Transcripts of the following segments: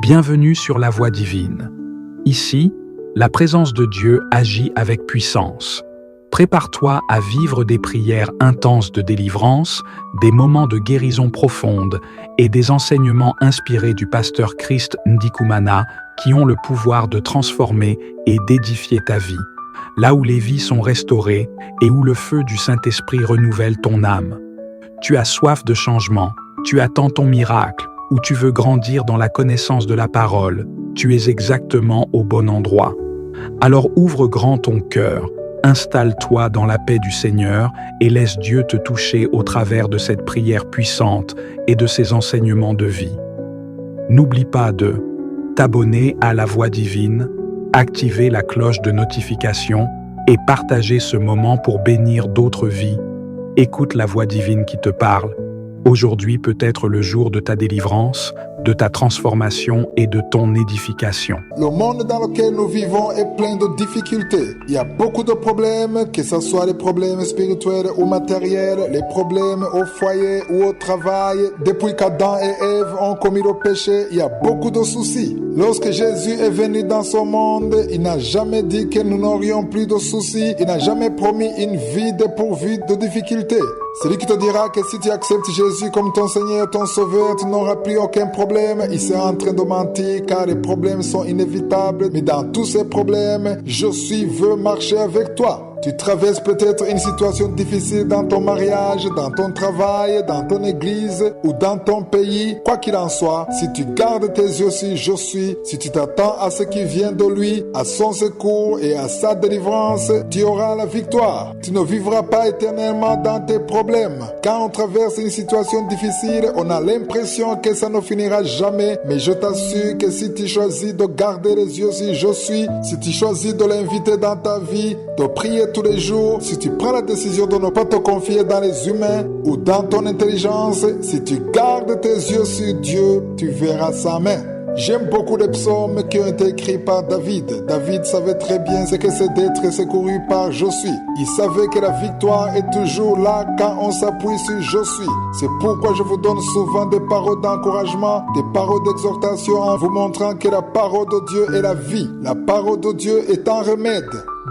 Bienvenue sur la Voie divine. Ici, la présence de Dieu agit avec puissance. Prépare-toi à vivre des prières intenses de délivrance, des moments de guérison profonde et des enseignements inspirés du pasteur Christ Ndikumana qui ont le pouvoir de transformer et d'édifier ta vie. Là où les vies sont restaurées et où le feu du Saint-Esprit renouvelle ton âme. Tu as soif de changement, tu attends ton miracle, ou tu veux grandir dans la connaissance de la parole, tu es exactement au bon endroit. Alors ouvre grand ton cœur, installe-toi dans la paix du Seigneur et laisse Dieu te toucher au travers de cette prière puissante et de ses enseignements de vie. N'oublie pas de t'abonner à la Voie divine, activer la cloche de notification et partager ce moment pour bénir d'autres vies. Écoute la Voix divine qui te parle. Aujourd'hui peut être le jour de ta délivrance, de ta transformation et de ton édification. Le monde dans lequel nous vivons est plein de difficultés. Il y a beaucoup de problèmes, que ce soit les problèmes spirituels ou matériels, les problèmes au foyer ou au travail. Depuis qu'Adam et Ève ont commis le péché, il y a beaucoup de soucis. Lorsque Jésus est venu dans ce monde, il n'a jamais dit que nous n'aurions plus de soucis. Il n'a jamais promis une vie dépourvue de difficultés. Celui qui te dira que si tu acceptes Jésus comme ton Seigneur, ton Sauveur, tu n'auras plus aucun problème, il sera en train de mentir car les problèmes sont inévitables. Mais dans tous ces problèmes, je veux marcher avec toi. Tu traverses peut-être une situation difficile dans ton mariage, dans ton travail, dans ton église ou dans ton pays. Quoi qu'il en soit, si tu gardes tes yeux sur je suis, si tu t'attends à ce qui vient de lui, à son secours et à sa délivrance, tu auras la victoire. Tu ne vivras pas éternellement dans tes problèmes. Quand on traverse une situation difficile, on a l'impression que ça ne finira jamais. Mais je t'assure que si tu choisis de garder les yeux sur je suis, si tu choisis de l'inviter dans ta vie, de prier tous les jours, si tu prends la décision de ne pas te confier dans les humains ou dans ton intelligence, si tu gardes tes yeux sur Dieu, tu verras sa main. J'aime beaucoup les psaumes qui ont été écrits par David. David savait très bien ce que c'est d'être secouru par je suis. Il savait que la victoire est toujours là quand on s'appuie sur je suis. C'est pourquoi je vous donne souvent des paroles d'encouragement, des paroles d'exhortation en vous montrant que la parole de Dieu est la vie. La parole de Dieu est un remède.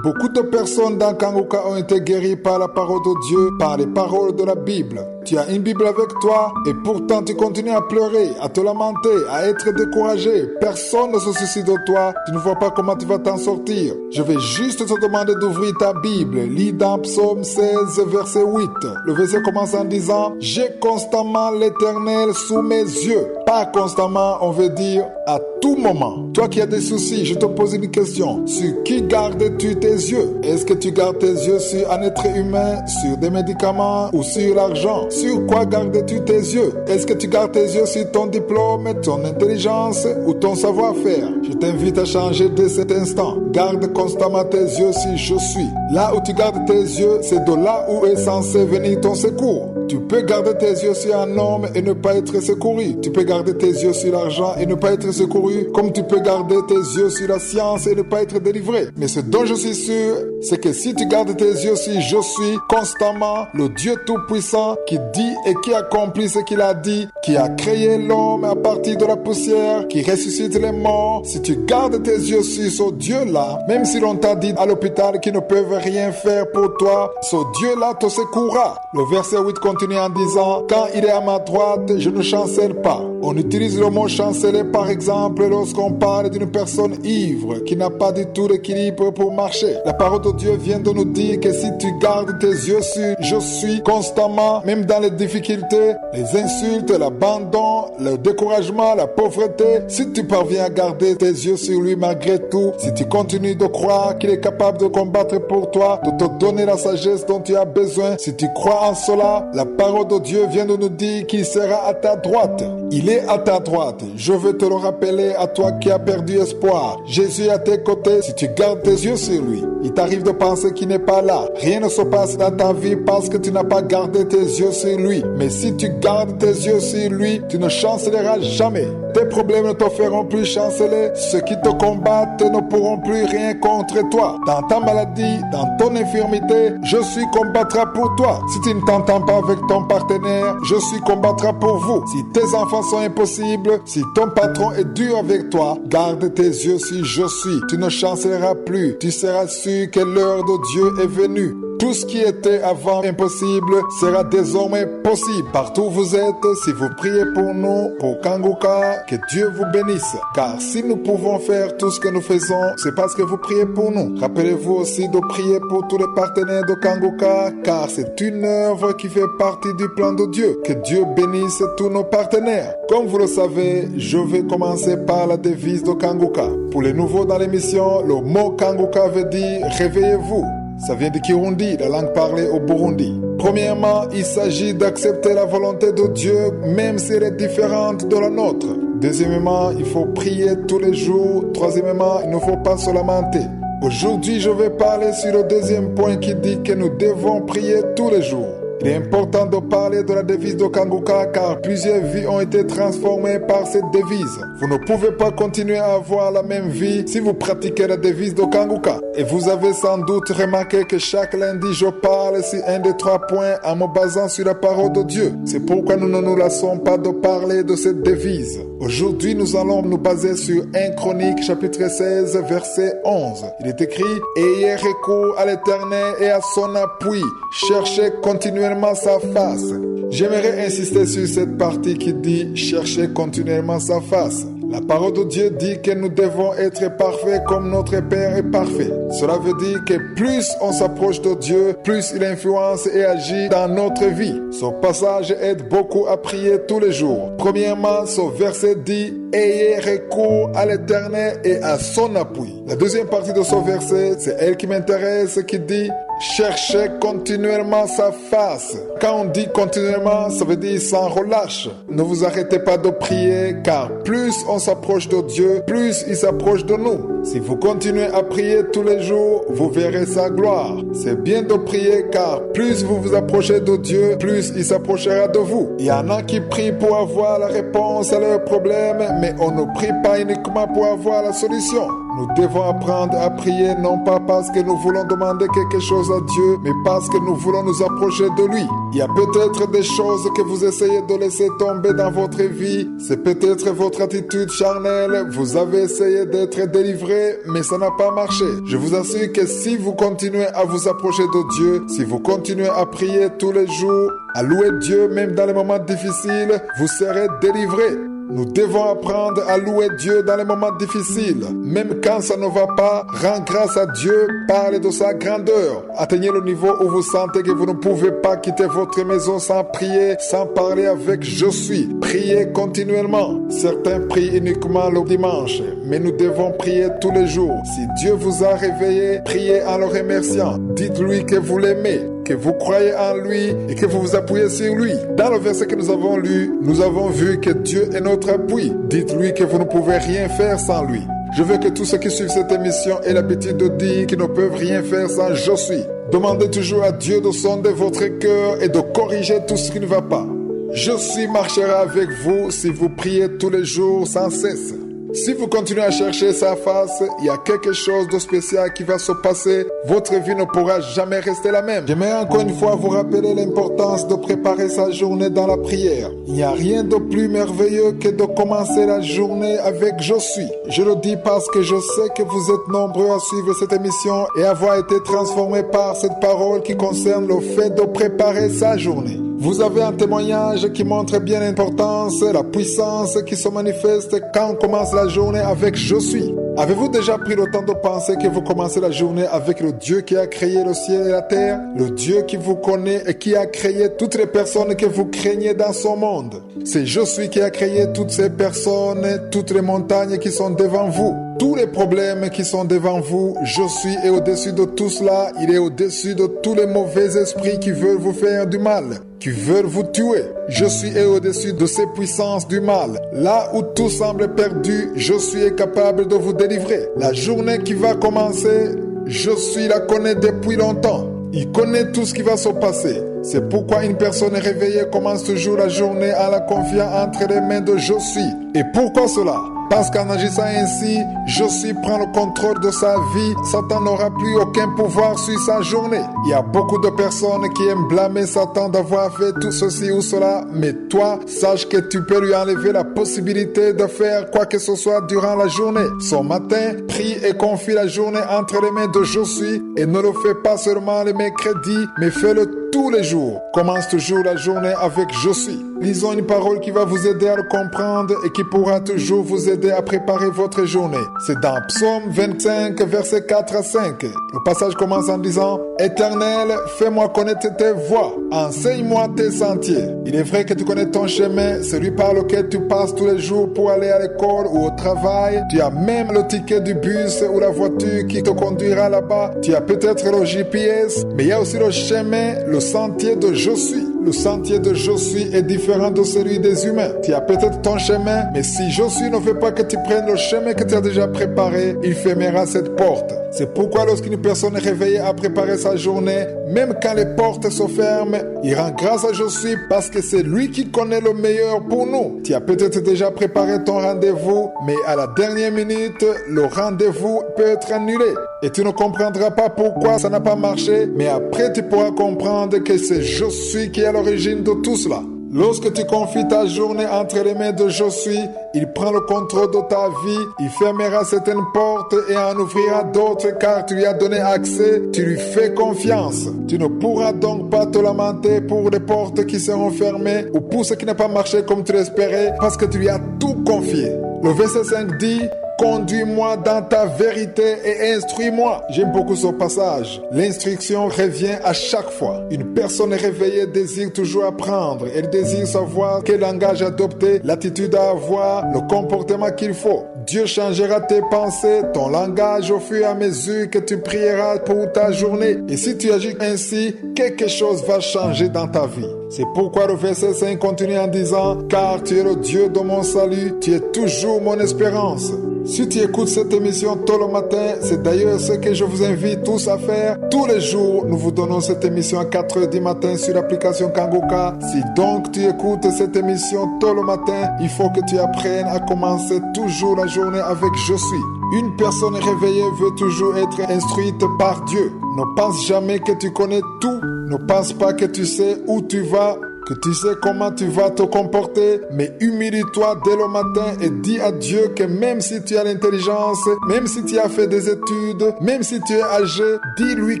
Beaucoup de personnes dans Kanguka ont été guéries par la parole de Dieu, par les paroles de la Bible. Tu as une Bible avec toi et pourtant tu continues à pleurer, à te lamenter, à être découragé. Personne ne se soucie de toi. Tu ne vois pas comment tu vas t'en sortir. Je vais juste te demander d'ouvrir ta Bible. Lis dans Psaume 16, verset 8. Le verset commence en disant « J'ai constamment l'Éternel sous mes yeux ». Pas constamment, on veut dire à tout moment. Toi qui as des soucis, je te pose une question. Sur qui gardes-tu tes yeux? Est-ce que tu gardes tes yeux sur un être humain, sur des médicaments ou sur l'argent? Sur quoi gardes-tu tes yeux? Est-ce que tu gardes tes yeux sur ton diplôme, ton intelligence ou ton savoir-faire? Je t'invite à changer dès cet instant. Garde constamment tes yeux sur je suis. Là où tu gardes tes yeux, c'est de là où est censé venir ton secours. Tu peux garder tes yeux sur un homme et ne pas être secouru. Tu peux garder tes yeux sur l'argent et ne pas être secouru, comme tu peux garder tes yeux sur la science et ne pas être délivré. Mais ce dont je suis sûr, c'est que si tu gardes tes yeux sur je suis constamment, le Dieu Tout-Puissant qui dit et qui accomplit ce qu'il a dit, qui a créé l'homme à partir de la poussière, qui ressuscite les morts, si tu gardes tes yeux sur ce Dieu-là, même si l'on t'a dit à l'hôpital qu'ils ne peuvent rien faire pour toi, ce Dieu-là te secourra. Le verset 8 continue en disant « Quand il est à ma droite, je ne chancelle pas ». On utilise le mot chanceler par exemple lorsqu'on parle d'une personne ivre qui n'a pas du tout d'équilibre pour marcher. La parole de Dieu vient de nous dire que si tu gardes tes yeux sur je suis constamment, même dans les difficultés, les insultes, l'abandon, le découragement, la pauvreté, si tu parviens à garder tes yeux sur lui malgré tout, si tu continues de croire qu'il est capable de combattre pour toi, de te donner la sagesse dont tu as besoin, si tu crois en cela, la parole de Dieu vient de nous dire qu'il sera à ta droite. Il est à ta droite. Je veux te le rappeler à toi qui as perdu espoir. Jésus est à tes côtés si tu gardes tes yeux sur lui. Il t'arrive de penser qu'il n'est pas là. Rien ne se passe dans ta vie parce que tu n'as pas gardé tes yeux sur lui. Mais si tu gardes tes yeux sur lui, tu ne chancelleras jamais. tes problèmes ne te feront plus chanceler. Ceux qui te combattent ne pourront plus rien contre toi. Dans ta maladie, dans ton infirmité, je suis combattra pour toi. Si tu ne t'entends pas avec ton partenaire, je suis combattra pour vous. Si tes enfants sont impossibles, si ton patron est dur avec toi, garde tes yeux sur je suis. Tu ne chancelleras plus. Tu seras sûr que l'heure de Dieu est venue. Tout ce qui était avant impossible sera désormais possible. Partout où vous êtes, si vous priez pour nous, pour Kanguka, que Dieu vous bénisse. Car si nous pouvons faire tout ce que nous faisons, c'est parce que vous priez pour nous. Rappelez-vous aussi de prier pour tous les partenaires de Kanguka, car c'est une œuvre qui fait partie du plan de Dieu. Que Dieu bénisse tous nos partenaires. Comme vous le savez, je vais commencer par la devise de Kanguka. Pour les nouveaux dans l'émission, le mot Kanguka veut dire « réveillez-vous ». Ça vient du Kirundi, la langue parlée au Burundi. Premièrement, il s'agit d'accepter la volonté de Dieu, même si elle est différente de la nôtre. Deuxièmement, il faut prier tous les jours. Troisièmement, il ne faut pas se lamenter. Aujourd'hui, je vais parler sur le deuxième point qui dit que nous devons prier tous les jours. Il est important de parler de la devise de Kanguka car plusieurs vies ont été transformées par cette devise. Vous ne pouvez pas continuer à avoir la même vie si vous pratiquez la devise de Kanguka. Et vous avez sans doute remarqué que chaque lundi, je parle sur un des 3 points en me basant sur la parole de Dieu. C'est pourquoi nous ne nous lassons pas de parler de cette devise. Aujourd'hui, nous allons nous baser sur 1 Chronique chapitre 16 verset 11. Il est écrit « Ayez recours à l'Éternel et à son appui. Cherchez continuellement sa face. » J'aimerais insister sur cette partie qui dit « Cherchez continuellement sa face ». La parole de Dieu dit que nous devons être parfaits comme notre Père est parfait. Cela veut dire que plus on s'approche de Dieu, plus il influence et agit dans notre vie. Ce passage aide beaucoup à prier tous les jours. Premièrement, ce verset dit « Ayez recours à l'Éternel et à son appui ». La deuxième partie de ce verset, c'est elle qui m'intéresse, qui dit « Cherchez continuellement sa face ». Quand on dit continuellement, ça veut dire sans relâche. Ne vous arrêtez pas de prier, car plus on s'approche de Dieu, plus il s'approche de nous. Si vous continuez à prier tous les jours, vous verrez sa gloire. C'est bien de prier, car plus vous vous approchez de Dieu, plus il s'approchera de vous. Il y en a qui prient pour avoir la réponse à leurs problèmes, mais on ne prie pas uniquement pour avoir la solution. Nous devons apprendre à prier non pas parce que nous voulons demander quelque chose à Dieu, mais parce que nous voulons nous approcher de lui. Il y a peut-être des choses que vous essayez de laisser tomber dans votre vie. C'est peut-être votre attitude charnelle. Vous avez essayé d'être délivré, mais ça n'a pas marché. Je vous assure que si vous continuez à vous approcher de Dieu, si vous continuez à prier tous les jours, à louer Dieu même dans les moments difficiles, vous serez délivré. Nous devons apprendre à louer Dieu dans les moments difficiles. Même quand ça ne va pas, rends grâce à Dieu, parlez de sa grandeur. Atteignez le niveau où vous sentez que vous ne pouvez pas quitter votre maison sans prier, sans parler avec je suis. Priez continuellement. Certains prient uniquement le dimanche, mais nous devons prier tous les jours. Si Dieu vous a réveillé, priez en le remerciant. Dites-lui que vous l'aimez, que vous croyez en lui et que vous vous appuyez sur lui. Dans le verset que nous avons lu, nous avons vu que Dieu est notre appui. Dites-lui que vous ne pouvez rien faire sans lui. Je veux que tous ceux qui suivent cette émission aient l'habitude de dire qu'ils ne peuvent rien faire sans je suis. Demandez toujours à Dieu de sonder votre cœur et de corriger tout ce qui ne va pas. Je suis marchera avec vous si vous priez tous les jours sans cesse. Si vous continuez à chercher sa face, il y a quelque chose de spécial qui va se passer. Votre vie ne pourra jamais rester la même. J'aimerais encore une fois vous rappeler l'importance de préparer sa journée dans la prière. Il n'y a rien de plus merveilleux que de commencer la journée avec je suis. Je le dis parce que je sais que vous êtes nombreux à suivre cette émission et avoir été transformés par cette parole qui concerne le fait de préparer sa journée. Vous avez un témoignage qui montre bien l'importance, la puissance qui se manifeste quand on commence la journée avec « Je suis ». Avez-vous déjà pris le temps de penser que vous commencez la journée avec le Dieu qui a créé le ciel et la terre, le Dieu qui vous connaît et qui a créé toutes les personnes que vous craignez dans son monde? C'est « Je suis » qui a créé toutes ces personnes, toutes les montagnes qui sont devant vous. Tous les problèmes qui sont devant vous, je suis est au-dessus de tout cela. Il est au-dessus de tous les mauvais esprits qui veulent vous faire du mal, qui veulent vous tuer. Je suis est au-dessus de ces puissances du mal. Là où tout semble perdu, je suis est capable de vous délivrer. La journée qui va commencer, je suis la connaît depuis longtemps. Il connaît tout ce qui va se passer. C'est pourquoi une personne réveillée commence toujours la journée en la confiant entre les mains de Je suis. Et pourquoi cela? Parce qu'en agissant ainsi, Je suis prend le contrôle de sa vie. Satan n'aura plus aucun pouvoir sur sa journée. Il y a beaucoup de personnes qui aiment blâmer Satan d'avoir fait tout ceci ou cela. Mais toi, sache que tu peux lui enlever la possibilité de faire quoi que ce soit durant la journée. Ce matin, prie et confie la journée entre les mains de Je suis. Et ne le fais pas seulement le mercredi, mais fais-le tous les jours. Commence toujours la journée avec Je suis. Lisons une parole qui va vous aider à le comprendre et qui pourra toujours vous aider à préparer votre journée. C'est dans Psaume 25, versets 4 à 5. Le passage commence en disant « Éternel, fais-moi connaître tes voies, enseigne-moi tes sentiers. » Il est vrai que tu connais ton chemin, celui par lequel tu passes tous les jours pour aller à l'école ou au travail. Tu as même le ticket du bus ou la voiture qui te conduira là-bas. Tu as peut-être le GPS, mais il y a aussi le chemin, le sentier de Je suis. Le sentier de Je suis est différent de celui des humains. Tu as peut-être ton chemin, mais si Je suis ne veut pas que tu prennes le chemin que tu as déjà préparé, il fermera cette porte. C'est pourquoi lorsqu'une personne réveillée a préparé sa journée, même quand les portes se ferment, il rend grâce à Je suis parce que c'est lui qui connaît le meilleur pour nous. Tu as peut-être déjà préparé ton rendez-vous, mais à la dernière minute, le rendez-vous peut être annulé. Et tu ne comprendras pas pourquoi ça n'a pas marché, mais après tu pourras comprendre que c'est Je suis qui est à l'origine de tout cela. Lorsque tu confies ta journée entre les mains de Je suis, il prend le contrôle de ta vie, il fermera certaines portes et en ouvrira d'autres car tu lui as donné accès, tu lui fais confiance. Tu ne pourras donc pas te lamenter pour les portes qui seront fermées ou pour ce qui n'a pas marché comme tu l'espérais parce que tu lui as tout confié. Le verset 5 dit « Conduis-moi dans ta vérité et instruis-moi. » J'aime beaucoup ce passage. L'instruction revient à chaque fois. Une personne réveillée désire toujours apprendre. Elle désire savoir quel langage adopter, l'attitude à avoir, le comportement qu'il faut. Dieu changera tes pensées, ton langage au fur et à mesure que tu prieras pour ta journée. Et si tu agis ainsi, quelque chose va changer dans ta vie. C'est pourquoi le verset 5 continue en disant « Car tu es le Dieu de mon salut, tu es toujours mon espérance. » Si tu écoutes cette émission tôt le matin, c'est d'ailleurs ce que je vous invite tous à faire. Tous les jours, nous vous donnons cette émission à 4h du matin sur l'application Kangoka. Si donc tu écoutes cette émission tôt le matin, il faut que tu apprennes à commencer toujours la journée avec Je suis. Une personne réveillée veut toujours être instruite par Dieu. Ne pense jamais que tu connais tout. Ne pense pas que tu sais où tu vas, que tu sais comment tu vas te comporter, mais humilie-toi dès le matin et dis à Dieu que même si tu as l'intelligence, même si tu as fait des études, même si tu es âgé, dis-lui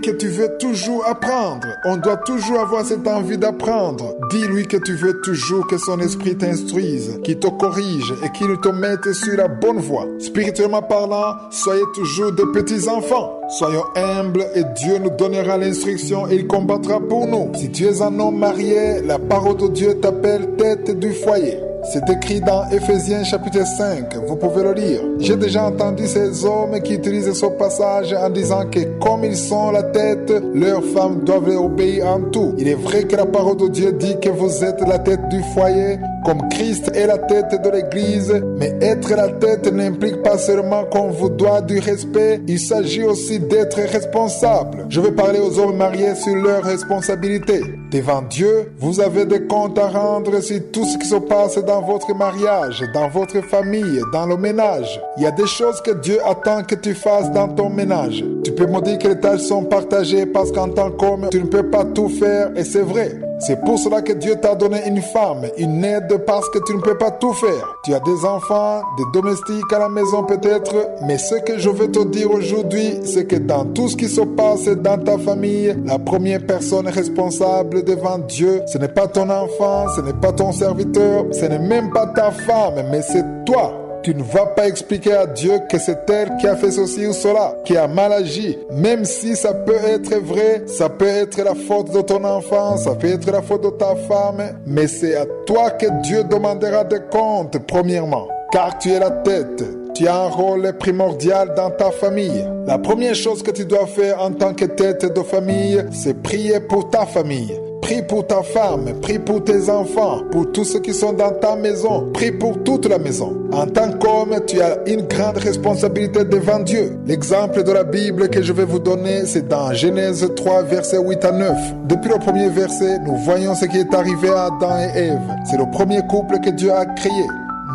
que tu veux toujours apprendre. On doit toujours avoir cette envie d'apprendre. Dis-lui que tu veux toujours que son esprit t'instruise, qu'il te corrige et qu'il te mette sur la bonne voie. Spirituellement parlant, soyez toujours des petits enfants. Soyons humbles et Dieu nous donnera l'instruction et il combattra pour nous. Si tu es un homme marié, la parole de Dieu t'appelle tête du foyer. C'est écrit dans Éphésiens chapitre 5, vous pouvez le lire. J'ai déjà entendu ces hommes qui utilisent ce passage en disant que comme ils sont la tête, leurs femmes doivent les obéir en tout. Il est vrai que la parole de Dieu dit que vous êtes la tête du foyer, comme Christ est la tête de l'église, mais être la tête n'implique pas seulement qu'on vous doit du respect, il s'agit aussi d'être responsable. Je vais parler aux hommes mariés sur leurs responsabilités. Devant Dieu, vous avez des comptes à rendre sur tout ce qui se passe dans votre mariage, dans votre famille, dans le ménage. Il y a des choses que Dieu attend que tu fasses dans ton ménage. Tu peux me dire que les tâches sont partagées parce qu'en tant qu'homme, tu ne peux pas tout faire et c'est vrai. C'est pour cela que Dieu t'a donné une femme, une aide parce que tu ne peux pas tout faire. Tu as des enfants, des domestiques à la maison peut-être, mais ce que je veux te dire aujourd'hui, c'est que dans tout ce qui se passe dans ta famille, la première personne responsable devant Dieu, ce n'est pas ton enfant, ce n'est pas ton serviteur, ce n'est même pas ta femme, mais c'est toi. Tu ne vas pas expliquer à Dieu que c'est elle qui a fait ceci ou cela, qui a mal agi. Même si ça peut être vrai, ça peut être la faute de ton enfant, ça peut être la faute de ta femme, mais c'est à toi que Dieu demandera des comptes, premièrement. Car tu es la tête. Tu as un rôle primordial dans ta famille. La première chose que tu dois faire en tant que tête de famille, c'est prier pour ta famille. Prie pour ta femme, prie pour tes enfants, pour tous ceux qui sont dans ta maison, prie pour toute la maison. En tant qu'homme, tu as une grande responsabilité devant Dieu. L'exemple de la Bible que je vais vous donner, c'est dans Genèse 3, versets 8 à 9. Depuis le premier verset, nous voyons ce qui est arrivé à Adam et Ève. C'est le premier couple que Dieu a créé.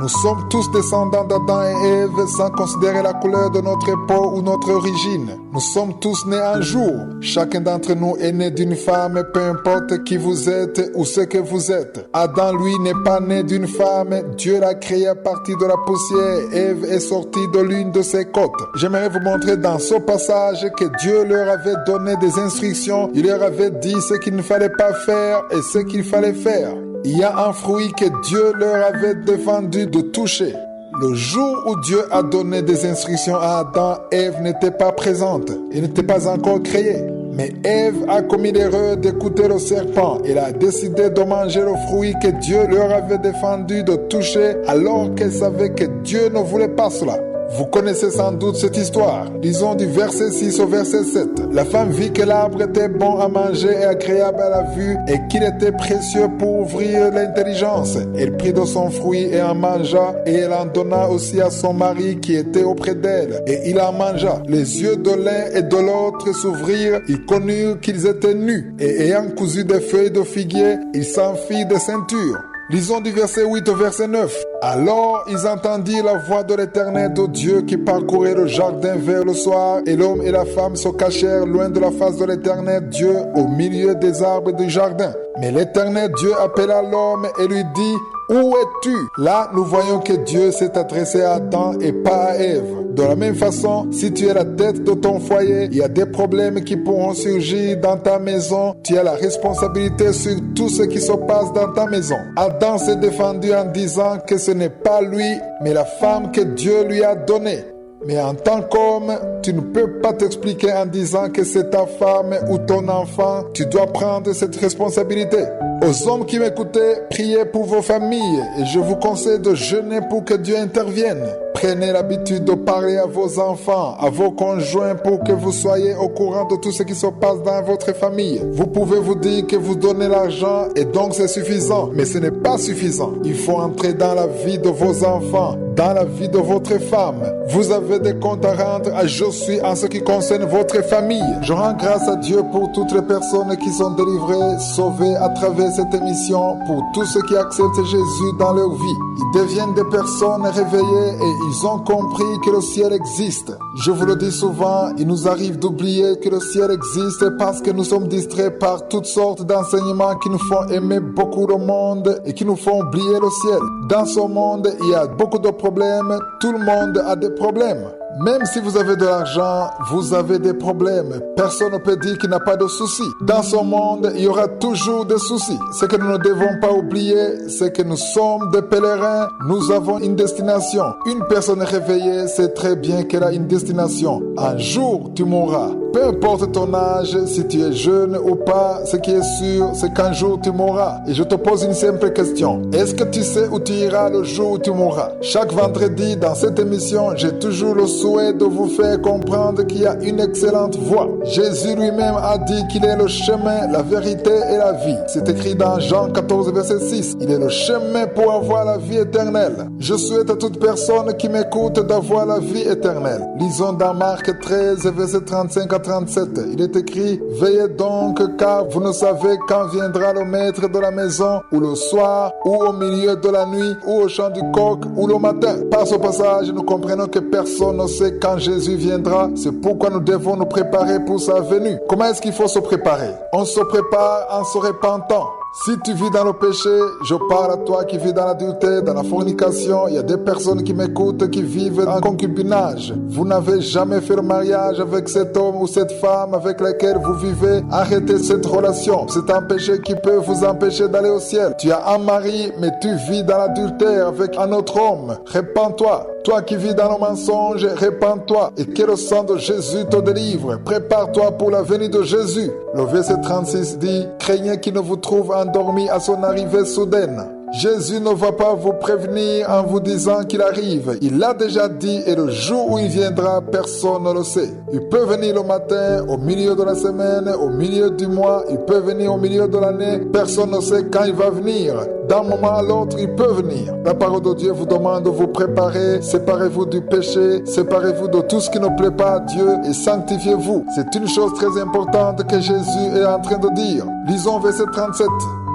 Nous sommes tous descendants d'Adam et Ève sans considérer la couleur de notre peau ou notre origine. Nous sommes tous nés un jour. Chacun d'entre nous est né d'une femme, peu importe qui vous êtes ou ce que vous êtes. Adam, lui, n'est pas né d'une femme. Dieu l'a créé à partir de la poussière. Ève est sortie de l'une de ses côtes. J'aimerais vous montrer dans ce passage que Dieu leur avait donné des instructions. Il leur avait dit ce qu'il ne fallait pas faire et ce qu'il fallait faire. Il y a un fruit que Dieu leur avait défendu de toucher. Le jour où Dieu a donné des instructions à Adam, Ève n'était pas présente. Elle n'était pas encore créée. Mais Ève a commis l'erreur d'écouter le serpent. Elle a décidé de manger le fruit que Dieu leur avait défendu de toucher alors qu'elle savait que Dieu ne voulait pas cela. Vous connaissez sans doute cette histoire. Lisons du verset 6 au verset 7. La femme vit que l'arbre était bon à manger et agréable à la vue et qu'il était précieux pour ouvrir l'intelligence. Elle prit de son fruit et en mangea et elle en donna aussi à son mari qui était auprès d'elle. Et il en mangea. Les yeux de l'un et de l'autre s'ouvrirent. Ils connurent qu'ils étaient nus. Et ayant cousu des feuilles de figuier, ils s'en firent des ceintures. Lisons du verset 8 au verset 9. Alors ils entendirent la voix de l'Éternel de Dieu qui parcourait le jardin vers le soir, et l'homme et la femme se cachèrent loin de la face de l'Éternel Dieu au milieu des arbres du jardin. Mais l'Éternel Dieu appela l'homme et lui dit: où es-tu? Là, nous voyons que Dieu s'est adressé à Adam et pas à Ève. De la même façon, si tu es la tête de ton foyer, il y a des problèmes qui pourront surgir dans ta maison. Tu as la responsabilité sur tout ce qui se passe dans ta maison. Adam s'est défendu en disant que ce n'est pas lui, mais la femme que Dieu lui a donnée. Mais en tant qu'homme, tu ne peux pas t'expliquer en disant que c'est ta femme ou ton enfant. Tu dois prendre cette responsabilité. Aux hommes qui m'écoutez, priez pour vos familles et je vous conseille de jeûner pour que Dieu intervienne. Prenez l'habitude de parler à vos enfants, à vos conjoints pour que vous soyez au courant de tout ce qui se passe dans votre famille. Vous pouvez vous dire que vous donnez l'argent et donc c'est suffisant, mais ce n'est pas suffisant. Il faut entrer dans la vie de vos enfants, dans la vie de votre femme. Vous avez des comptes à rendre à Josué en ce qui concerne votre famille. Je rends grâce à Dieu pour toutes les personnes qui sont délivrées, sauvées à travers cette émission, pour tous ceux qui acceptent Jésus dans leur vie. Ils deviennent des personnes réveillées et ils ont compris que le ciel existe. Je vous le dis souvent, il nous arrive d'oublier que le ciel existe parce que nous sommes distraits par toutes sortes d'enseignements qui nous font aimer beaucoup le monde et qui nous font oublier le ciel. Dans ce monde, il y a beaucoup de problèmes. Tout le monde a des problèmes. Même si vous avez de l'argent, vous avez des problèmes. Personne ne peut dire qu'il n'a pas de soucis. Dans ce monde, il y aura toujours des soucis. Ce que nous ne devons pas oublier, c'est que nous sommes des pèlerins. Nous avons une destination. Une personne réveillée sait très bien qu'elle a une destination. Un jour, tu mourras. Peu importe ton âge, si tu es jeune ou pas, ce qui est sûr, c'est qu'un jour tu mourras. Et je te pose une simple question. Est-ce que tu sais où tu iras le jour où tu mourras? Chaque vendredi, dans cette émission, j'ai toujours le souhait de vous faire comprendre qu'il y a une excellente voie. Jésus lui-même a dit qu'il est le chemin, la vérité et la vie. C'est écrit dans Jean 14, verset 6. Il est le chemin pour avoir la vie éternelle. Je souhaite à toute personne qui m'écoute d'avoir la vie éternelle. Lisons dans Marc 13, verset 35 à 37. Il est écrit: veillez donc, car vous ne savez quand viendra le maître de la maison, ou le soir, ou au milieu de la nuit, ou au chant du coq, ou le matin. Par ce passage, nous comprenons que personne ne sait quand Jésus viendra. C'est pourquoi nous devons nous préparer pour sa venue. Comment est-ce qu'il faut se préparer? On se prépare en se repentant. Si tu vis dans le péché, je parle à toi qui vis dans l'adultère, dans la fornication. Il y a des personnes qui m'écoutent qui vivent en concubinage. Vous n'avez jamais fait le mariage avec cet homme ou cette femme avec laquelle vous vivez. Arrêtez cette relation. C'est un péché qui peut vous empêcher d'aller au ciel. Tu as un mari, mais tu vis dans l'adultère avec un autre homme. Répands-toi. Toi qui vis dans le mensonge, répands-toi et que le sang de Jésus te délivre. Prépare-toi pour la venue de Jésus. Le verset 36 dit: craignez qu'il ne vous trouve endormi à son arrivée soudaine. Jésus ne va pas vous prévenir en vous disant qu'il arrive. Il l'a déjà dit et le jour où il viendra, personne ne le sait. Il peut venir le matin, au milieu de la semaine, au milieu du mois, il peut venir au milieu de l'année. Personne ne sait quand il va venir. D'un moment à l'autre, il peut venir. La parole de Dieu vous demande de vous préparer. Séparez-vous du péché, séparez-vous de tout ce qui ne plaît pas à Dieu et sanctifiez-vous. C'est une chose très importante que Jésus est en train de dire. Lisons verset 37.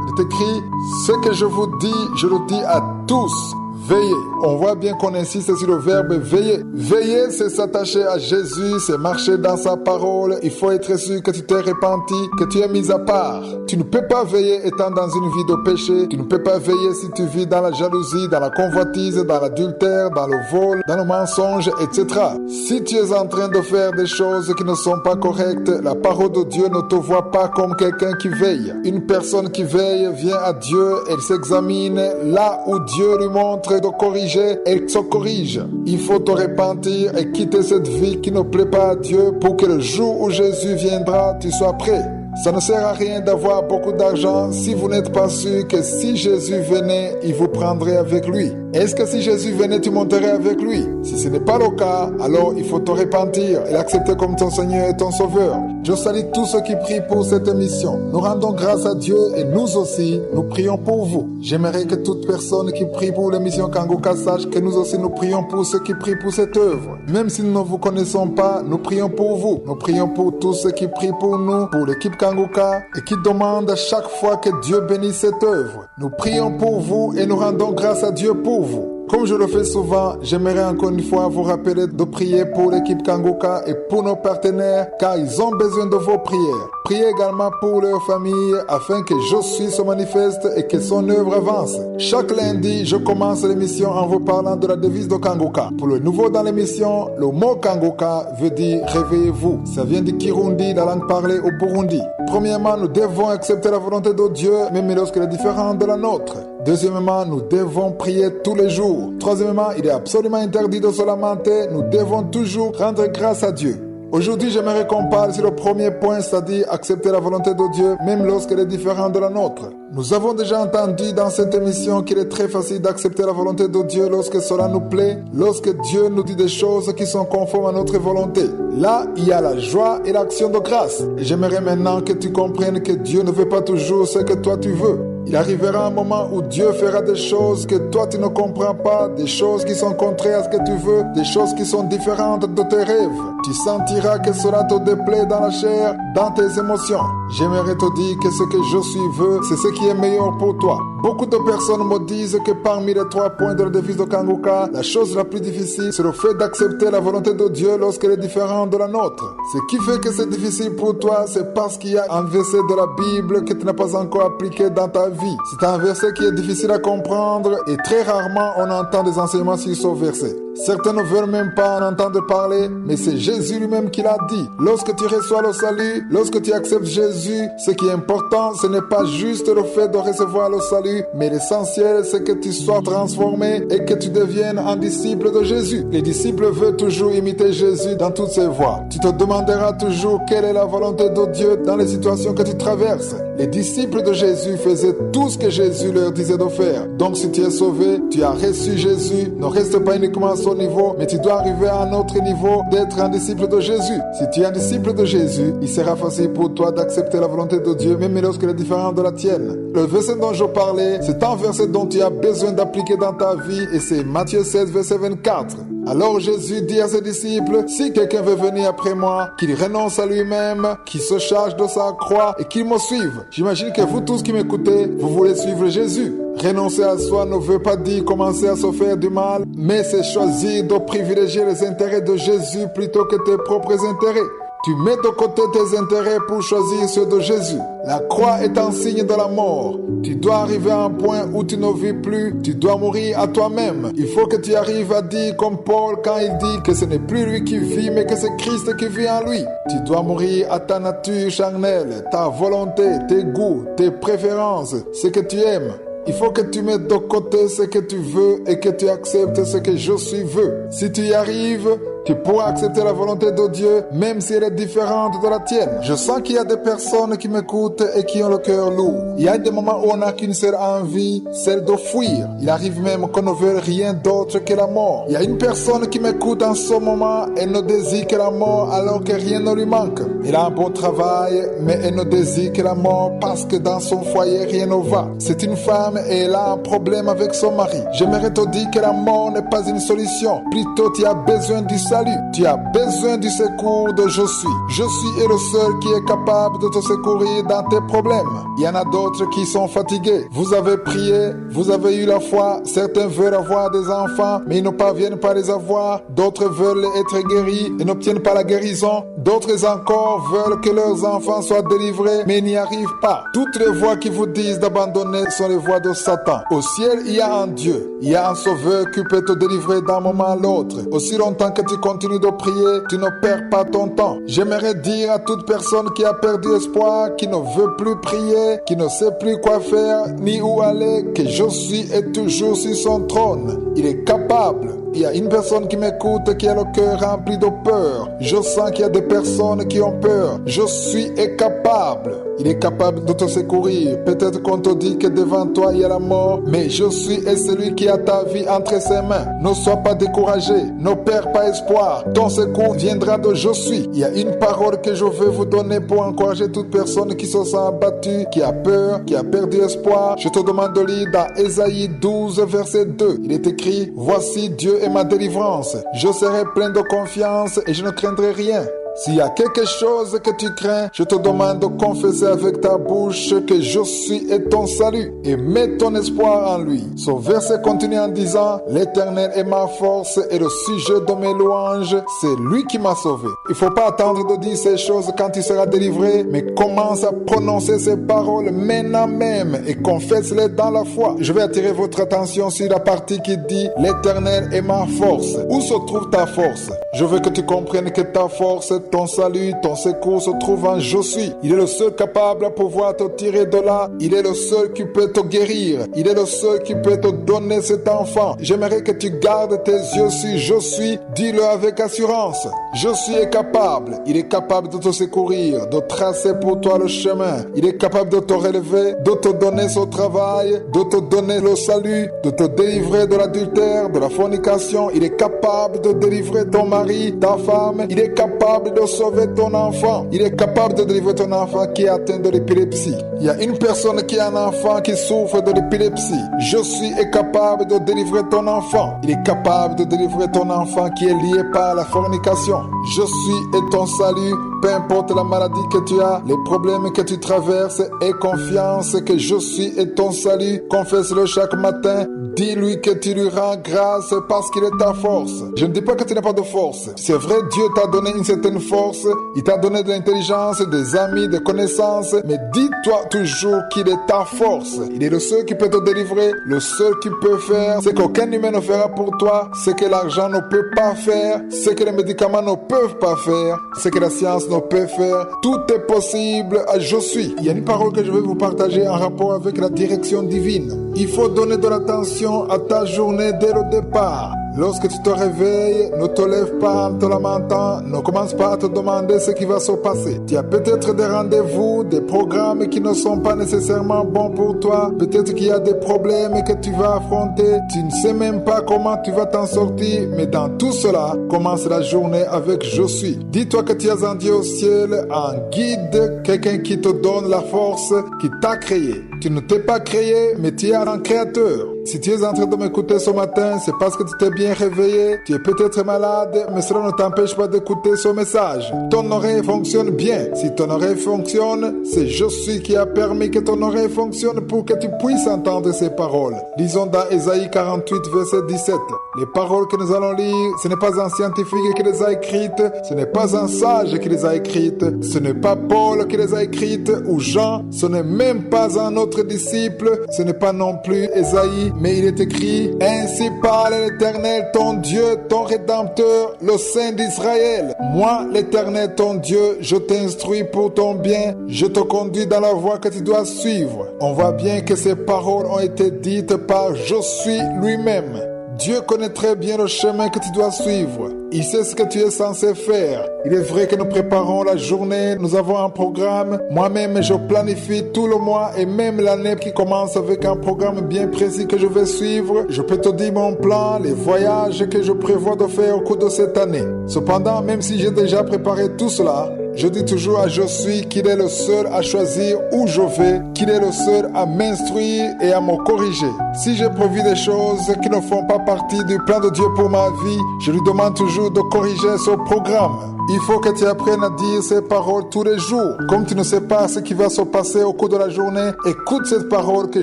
Il est écrit, ce que je vous dis, je le dis à tous. Veillez. On voit bien qu'on insiste sur le verbe veiller. Veiller, c'est s'attacher à Jésus, c'est marcher dans sa parole. Il faut être sûr que tu t'es repenti, que tu es mis à part. Tu ne peux pas veiller étant dans une vie de péché. Tu ne peux pas veiller si tu vis dans la jalousie, dans la convoitise, dans l'adultère, dans le vol, dans le mensonge, etc. Si tu es en train de faire des choses qui ne sont pas correctes, la parole de Dieu ne te voit pas comme quelqu'un qui veille. Une personne qui veille vient à Dieu, elle s'examine là où Dieu lui montre de corriger, elle se corrige. Il faut te repentir et quitter cette vie qui ne plaît pas à Dieu pour que le jour où Jésus viendra, tu sois prêt. Ça ne sert à rien d'avoir beaucoup d'argent si vous n'êtes pas sûr que si Jésus venait, il vous prendrait avec lui. Est-ce que si Jésus venait, tu monterais avec lui? Si ce n'est pas le cas, alors il faut te repentir et l'accepter comme ton Seigneur et ton Sauveur. Je salue tous ceux qui prient pour cette émission. Nous rendons grâce à Dieu et nous aussi, nous prions pour vous. J'aimerais que toute personne qui prie pour l'émission Kangoka sache que nous aussi nous prions pour ceux qui prient pour cette œuvre. Même si nous ne vous connaissons pas, nous prions pour vous. Nous prions pour tous ceux qui prient pour nous, pour l'équipe Kangoka et qui demandent à chaque fois que Dieu bénisse cette œuvre. Nous prions pour vous et nous rendons grâce à Dieu pour vous. Comme je le fais souvent, j'aimerais encore une fois vous rappeler de prier pour l'équipe Kangoka et pour nos partenaires car ils ont besoin de vos prières. Priez également pour leur famille afin que Jésus se manifeste et que son œuvre avance. Chaque lundi, je commence l'émission en vous parlant de la devise de Kangoka. Pour le nouveau dans l'émission, le mot Kangoka veut dire réveillez-vous. Ça vient du Kirundi, la langue parlée au Burundi. Premièrement, nous devons accepter la volonté de Dieu, même lorsqu'elle est différente de la nôtre. Deuxièmement, nous devons prier tous les jours. Troisièmement, il est absolument interdit de se lamenter. Nous devons toujours rendre grâce à Dieu. Aujourd'hui, j'aimerais qu'on parle sur le premier point, c'est-à-dire accepter la volonté de Dieu, même lorsqu'elle est différente de la nôtre. Nous avons déjà entendu dans cette émission qu'il est très facile d'accepter la volonté de Dieu lorsque cela nous plaît, lorsque Dieu nous dit des choses qui sont conformes à notre volonté. Là, il y a la joie et l'action de grâce. Et j'aimerais maintenant que tu comprennes que Dieu ne veut pas toujours ce que toi tu veux. Il arrivera un moment où Dieu fera des choses que toi tu ne comprends pas, des choses qui sont contraires à ce que tu veux, des choses qui sont différentes de tes rêves. Tu sentiras que cela te déplaît dans la chair, dans tes émotions. J'aimerais te dire que ce que je suis veux, c'est ce qui est meilleur pour toi. Beaucoup de personnes me disent que parmi les 3 points de la devise de Kangoka, la chose la plus difficile, c'est le fait d'accepter la volonté de Dieu lorsqu'elle est différente de la nôtre. Ce qui fait que c'est difficile pour toi, c'est parce qu'il y a un verset de la Bible que tu n'as pas encore appliqué dans ta vie. C'est un verset qui est difficile à comprendre et très rarement on entend des enseignements sur ce verset. Certains ne veulent même pas en entendre parler, mais c'est Jésus lui-même qui l'a dit. Lorsque tu reçois le salut, lorsque tu acceptes Jésus, ce qui est important, ce n'est pas juste le fait de recevoir le salut, mais l'essentiel, c'est que tu sois transformé et que tu deviennes un disciple de Jésus. Les disciples veulent toujours imiter Jésus dans toutes ses voies. Tu te demanderas toujours quelle est la volonté de Dieu dans les situations que tu traverses. Les disciples de Jésus faisaient tout ce que Jésus leur disait de faire. Donc si tu es sauvé, tu as reçu Jésus, ne reste pas uniquement à son niveau, mais tu dois arriver à un autre niveau d'être un disciple de Jésus. Si tu es un disciple de Jésus, il sera facile pour toi d'accepter la volonté de Dieu, même lorsqu'elle est différente de la tienne. Le verset dont je parlais, c'est un verset dont tu as besoin d'appliquer dans ta vie et c'est Matthieu 16, verset 24. Alors Jésus dit à ses disciples, si quelqu'un veut venir après moi, qu'il renonce à lui-même, qu'il se charge de sa croix et qu'il me suive. J'imagine que vous tous qui m'écoutez, vous voulez suivre Jésus. Renoncer à soi ne veut pas dire commencer à se faire du mal, mais c'est choisir de privilégier les intérêts de Jésus plutôt que tes propres intérêts. Tu mets de côté tes intérêts pour choisir ceux de Jésus. La croix est un signe de la mort. Tu dois arriver à un point où tu ne vis plus. Tu dois mourir à toi-même. Il faut que tu arrives à dire comme Paul quand il dit que ce n'est plus lui qui vit, mais que c'est Christ qui vit en lui. Tu dois mourir à ta nature charnelle, ta volonté, tes goûts, tes préférences, ce que tu aimes. Il faut que tu mettes de côté ce que tu veux et que tu acceptes ce que Jésus veut. Si tu y arrives, Tu pourras accepter la volonté de Dieu même si elle est différente de la tienne. Je sens qu'il y a des personnes qui m'écoutent et qui ont le cœur lourd. Il y a des moments où on n'a qu'une seule envie, celle de fuir. Il arrive même qu'on ne veut rien d'autre que la mort. Il y a une personne qui m'écoute en ce moment, elle ne désire que la mort alors que rien ne lui manque. Elle a un bon travail, mais elle ne désire que la mort parce que dans son foyer rien ne va. C'est une femme et elle a un problème avec son mari. J'aimerais te dire que la mort n'est pas une solution. Plutôt, tu as besoin du salut. Tu as besoin du secours de Je suis. Je suis est le seul qui est capable de te secourir dans tes problèmes. Il y en a d'autres qui sont fatigués. Vous avez prié, vous avez eu la foi. Certains veulent avoir des enfants, mais ils ne parviennent pas à les avoir. D'autres veulent être guéris et n'obtiennent pas la guérison. D'autres encore veulent que leurs enfants soient délivrés, mais n'y arrivent pas. Toutes les voix qui vous disent d'abandonner sont les voix de Satan. Au ciel, il y a un Dieu. Il y a un sauveur qui peut te délivrer d'un moment à l'autre. Aussi longtemps que tu continues de prier, tu ne perds pas ton temps. J'aimerais dire à toute personne qui a perdu espoir, qui ne veut plus prier, qui ne sait plus quoi faire, ni où aller, que Je suis est toujours sur son trône. Il est capable. Il y a une personne qui m'écoute qui a le cœur rempli de peur. Je sens qu'il y a des personnes qui ont peur. Je suis est capable. Il est capable de te secourir. Peut-être qu'on te dit que devant toi il y a la mort, mais Je suis est celui qui a ta vie entre ses mains. Ne sois pas découragé. Ne perds pas espoir. Ton secours viendra de Je suis. Il y a une parole que je veux vous donner pour encourager toute personne qui se sent abattue, qui a peur, qui a perdu espoir. Je te demande de lire dans Ésaïe 12, verset 2. Il est écrit: Voici Dieu est ma délivrance. Je serai plein de confiance et je ne craindrai rien. S'il y a quelque chose que tu crains, je te demande de confesser avec ta bouche que Je suis est ton salut et mets ton espoir en lui. Ce verset continue en disant: L'Éternel est ma force et le sujet de mes louanges, c'est lui qui m'a sauvé. Il ne faut pas attendre de dire ces choses quand tu seras délivré, mais commence à prononcer ces paroles maintenant même et confesse-les dans la foi. Je vais attirer votre attention sur la partie qui dit: L'Éternel est ma force. Où se trouve ta force? Je veux que tu comprennes que ta force, ton salut, ton secours se trouve en Je suis. Il est le seul capable à pouvoir te tirer de là. Il est le seul qui peut te guérir. Il est le seul qui peut te donner cet enfant. J'aimerais que tu gardes tes yeux sur Je suis. Dis-le avec assurance. Je suis est capable. Il est capable de te secourir, de tracer pour toi le chemin. Il est capable de te relever, de te donner son travail, de te donner le salut, de te délivrer de l'adultère, de la fornication. Il est capable de délivrer ton mari, ta femme. Il est capable de sauver ton enfant. Il est capable de délivrer ton enfant qui est atteint de l'épilepsie. Il y a une personne qui a un enfant qui souffre de l'épilepsie. Je suis est capable de délivrer ton enfant. Il est capable de délivrer ton enfant qui est lié par la fornication. Je suis est ton salut. Peu importe la maladie que tu as, les problèmes que tu traverses, aie confiance que Je suis est ton salut. Confesse-le chaque matin. Dis-lui que tu lui rends grâce parce qu'il est ta force. Je ne dis pas que tu n'as pas de force. C'est vrai, Dieu t'a donné une certaine force. Il t'a donné de l'intelligence, des amis, des connaissances. Mais dis-toi toujours qu'il est ta force. Il est le seul qui peut te délivrer. Le seul qui peut faire ce qu'aucun humain ne fera pour toi. Ce que l'argent ne peut pas faire. Ce que les médicaments ne peuvent pas faire. Ce que la science ne peut faire. Tout est possible à Je suis. Il y a une parole que je vais vous partager en rapport avec la direction divine. Il faut donner de l'attention à ta journée dès le départ. Lorsque tu te réveilles, ne te lève pas en te lamentant, ne commence pas à te demander ce qui va se passer. Tu as peut-être des rendez-vous, des programmes qui ne sont pas nécessairement bons pour toi. Peut-être qu'il y a des problèmes que tu vas affronter. Tu ne sais même pas comment tu vas t'en sortir. Mais dans tout cela, commence la journée avec Je suis. Dis-toi que tu as un Dieu au ciel, un guide, quelqu'un qui te donne la force, qui t'a créé. Tu ne t'es pas créé, mais tu es un créateur. Si tu es en train de m'écouter ce matin, c'est parce que tu t'es bien réveillé. Tu es peut-être malade, mais cela ne t'empêche pas d'écouter ce message. Ton oreille fonctionne bien. Si ton oreille fonctionne, c'est Je suis qui a permis que ton oreille fonctionne pour que tu puisses entendre ces paroles. Lisons dans Ésaïe 48, verset 17. Les paroles que nous allons lire, ce n'est pas un scientifique qui les a écrites, ce n'est pas un sage qui les a écrites, ce n'est pas Paul qui les a écrites ou Jean, ce n'est même pas un autre disciple, ce n'est pas non plus Ésaïe, mais il est écrit: Ainsi parle l'Éternel, ton Dieu, ton Rédempteur, le Saint d'Israël. Moi, l'Éternel, ton Dieu, je t'instruis pour ton bien, je te conduis dans la voie que tu dois suivre. On voit bien que ces paroles ont été dites par Je suis lui-même. Dieu connaît très bien le chemin que tu dois suivre. Il sait ce que tu es censé faire. Il est vrai que nous préparons la journée, nous avons un programme. Moi-même, je planifie tout le mois et même l'année qui commence avec un programme bien précis que je vais suivre. Je peux te dire mon plan, les voyages que je prévois de faire au cours de cette année. Cependant, même si j'ai déjà préparé tout cela, je dis toujours à Josué qu'il est le seul à choisir où je vais, qu'il est le seul à m'instruire et à me corriger. Si j'ai prévu des choses qui ne font pas partie du plan de Dieu pour ma vie, je lui demande toujours de corriger ce programme. Il faut que tu apprennes à dire ces paroles tous les jours. Comme tu ne sais pas ce qui va se passer au cours de la journée, écoute cette parole que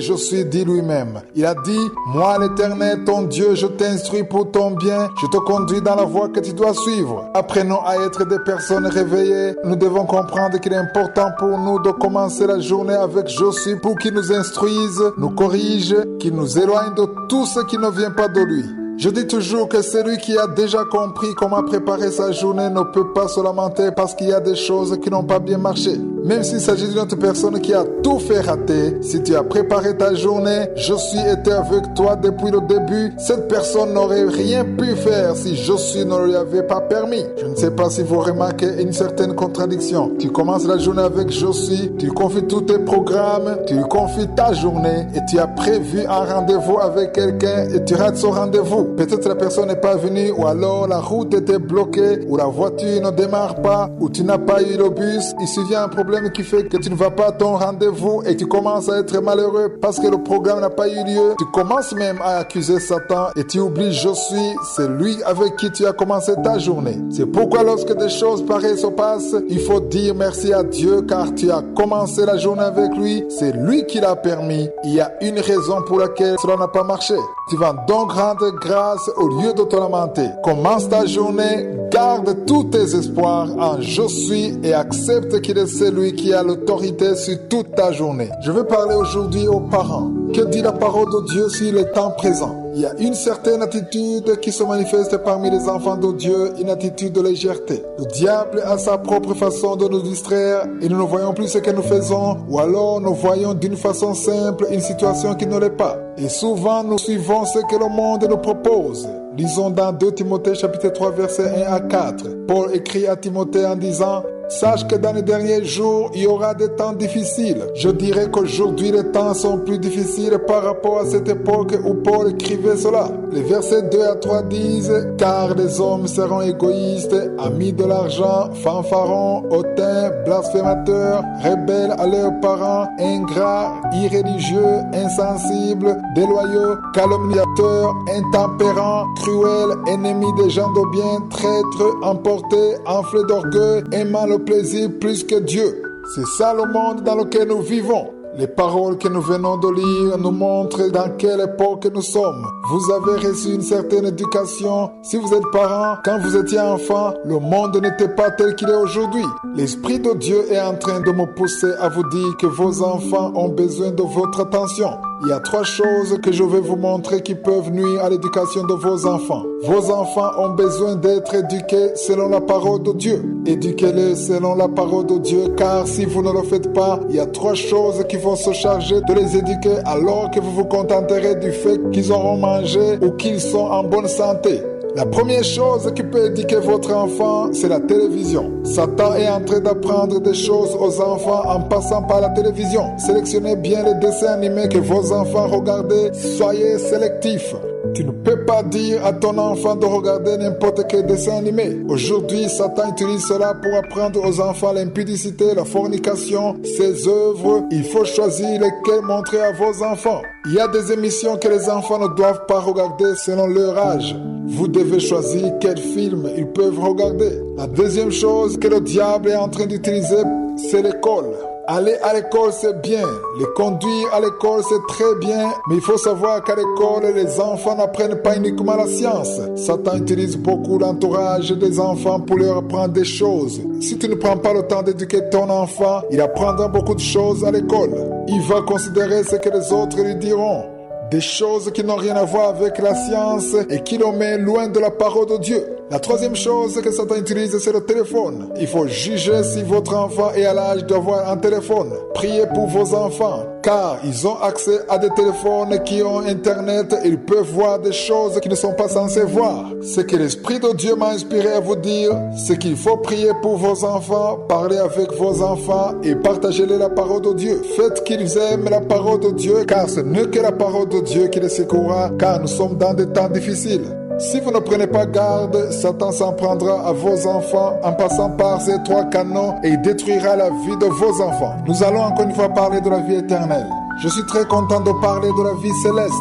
Josué dit lui-même. Il a dit, moi l'Éternel, ton Dieu, je t'instruis pour ton bien, je te conduis dans la voie que tu dois suivre. Apprenons à être des personnes réveillées. Nous devons comprendre qu'il est important pour nous de commencer la journée avec Josué pour qu'il nous instruise, nous corrige, qu'il nous éloigne de tout ce qui ne vient pas de lui. Je dis toujours que celui qui a déjà compris comment préparer sa journée ne peut pas se lamenter parce qu'il y a des choses qui n'ont pas bien marché. Même s'il s'agit d'une autre personne qui a tout fait rater, si tu as préparé ta journée, Josué était avec toi depuis le début, cette personne n'aurait rien pu faire si Josué ne lui avait pas permis. Je ne sais pas si vous remarquez une certaine contradiction. Tu commences la journée avec Josué, tu lui confies tous tes programmes, tu lui confies ta journée et tu as prévu un rendez-vous avec quelqu'un et tu rates ce rendez-vous. Peut-être la personne n'est pas venue ou alors la route était bloquée ou la voiture ne démarre pas ou tu n'as pas eu le bus. Il survient un problème qui fait que tu ne vas pas à ton rendez-vous et tu commences à être malheureux parce que le programme n'a pas eu lieu. Tu commences même à accuser Satan et tu oublies Josué, c'est lui avec qui tu as commencé ta journée. C'est pourquoi lorsque des choses pareilles se passent, il faut dire merci à Dieu car tu as commencé la journée avec lui. C'est lui qui l'a permis. Il y a une raison pour laquelle cela n'a pas marché. Tu vas donc rendre grâce au lieu de te lamenter. Commence ta journée, garde tous tes espoirs en Josué et accepte qu'il est celui qui a l'autorité sur toute ta journée. Je vais parler aujourd'hui aux parents. Que dit la parole de Dieu sur le temps présent? Il y a une certaine attitude qui se manifeste parmi les enfants de Dieu, une attitude de légèreté. Le diable a sa propre façon de nous distraire et nous ne voyons plus ce que nous faisons ou alors nous voyons d'une façon simple une situation qui ne l'est pas. Et souvent nous suivons ce que le monde nous propose. Lisons dans 2 Timothée chapitre 3 versets 1 à 4. Paul écrit à Timothée en disant: sache que dans les derniers jours, il y aura des temps difficiles. Je dirais qu'aujourd'hui, les temps sont plus difficiles par rapport à cette époque où Paul écrivait cela. Les versets 2 à 3 disent: car les hommes seront égoïstes, amis de l'argent, fanfarons, hautains, blasphémateurs, rebelles à leurs parents, ingrats, irréligieux, insensibles, déloyaux, calomniateurs, intempérants, cruels, ennemis des gens de bien, traîtres, emportés, enflés d'orgueil, aimant le plaisir plus que Dieu. C'est ça le monde dans lequel nous vivons. Les paroles que nous venons de lire nous montrent dans quelle époque nous sommes. Vous avez reçu une certaine éducation. Si vous êtes parent, quand vous étiez enfant, le monde n'était pas tel qu'il est aujourd'hui. L'Esprit de Dieu est en train de me pousser à vous dire que vos enfants ont besoin de votre attention. Il y a 3 choses que je vais vous montrer qui peuvent nuire à l'éducation de vos enfants. Vos enfants ont besoin d'être éduqués selon la parole de Dieu. Éduquez-les selon la parole de Dieu, car si vous ne le faites pas, il y a 3 choses qui vont se charger de les éduquer alors que vous vous contenterez du fait qu'ils auront mangé ou qu'ils sont en bonne santé. La première chose qui peut éduquer votre enfant, c'est la télévision. Satan est en train d'apprendre des choses aux enfants en passant par la télévision. Sélectionnez bien les dessins animés que vos enfants regardent. Soyez sélectifs. Tu ne peux pas dire à ton enfant de regarder n'importe quel dessin animé. Aujourd'hui, Satan utilise cela pour apprendre aux enfants l'impudicité, la fornication, ses œuvres. Il faut choisir lesquelles montrer à vos enfants. Il y a des émissions que les enfants ne doivent pas regarder selon leur âge. Vous devez choisir quel film ils peuvent regarder. La deuxième chose que le diable est en train d'utiliser, c'est l'école. Aller à l'école, c'est bien. Les conduire à l'école, c'est très bien. Mais il faut savoir qu'à l'école, les enfants n'apprennent pas uniquement la science. Satan utilise beaucoup l'entourage des enfants pour leur apprendre des choses. Si tu ne prends pas le temps d'éduquer ton enfant, il apprendra beaucoup de choses à l'école. Il va considérer ce que les autres lui diront. Des choses qui n'ont rien à voir avec la science et qui le met loin de la parole de Dieu. La troisième chose que Satan utilise, c'est le téléphone. Il faut juger si votre enfant est à l'âge d'avoir un téléphone. Priez pour vos enfants. car ils ont accès à des téléphones qui ont Internet et ils peuvent voir des choses qu'ils ne sont pas censés voir. Ce que l'Esprit de Dieu m'a inspiré à vous dire, c'est qu'il faut prier pour vos enfants, parler avec vos enfants et partagez-les la parole de Dieu. Faites qu'ils aiment la parole de Dieu, car ce n'est que la parole de Dieu qui les secourra, car nous sommes dans des temps difficiles. Si vous ne prenez pas garde, Satan s'en prendra à vos enfants en passant par ces 3 canaux et il détruira la vie de vos enfants. Nous allons encore une fois parler de la vie éternelle. Je suis très content de parler de la vie céleste.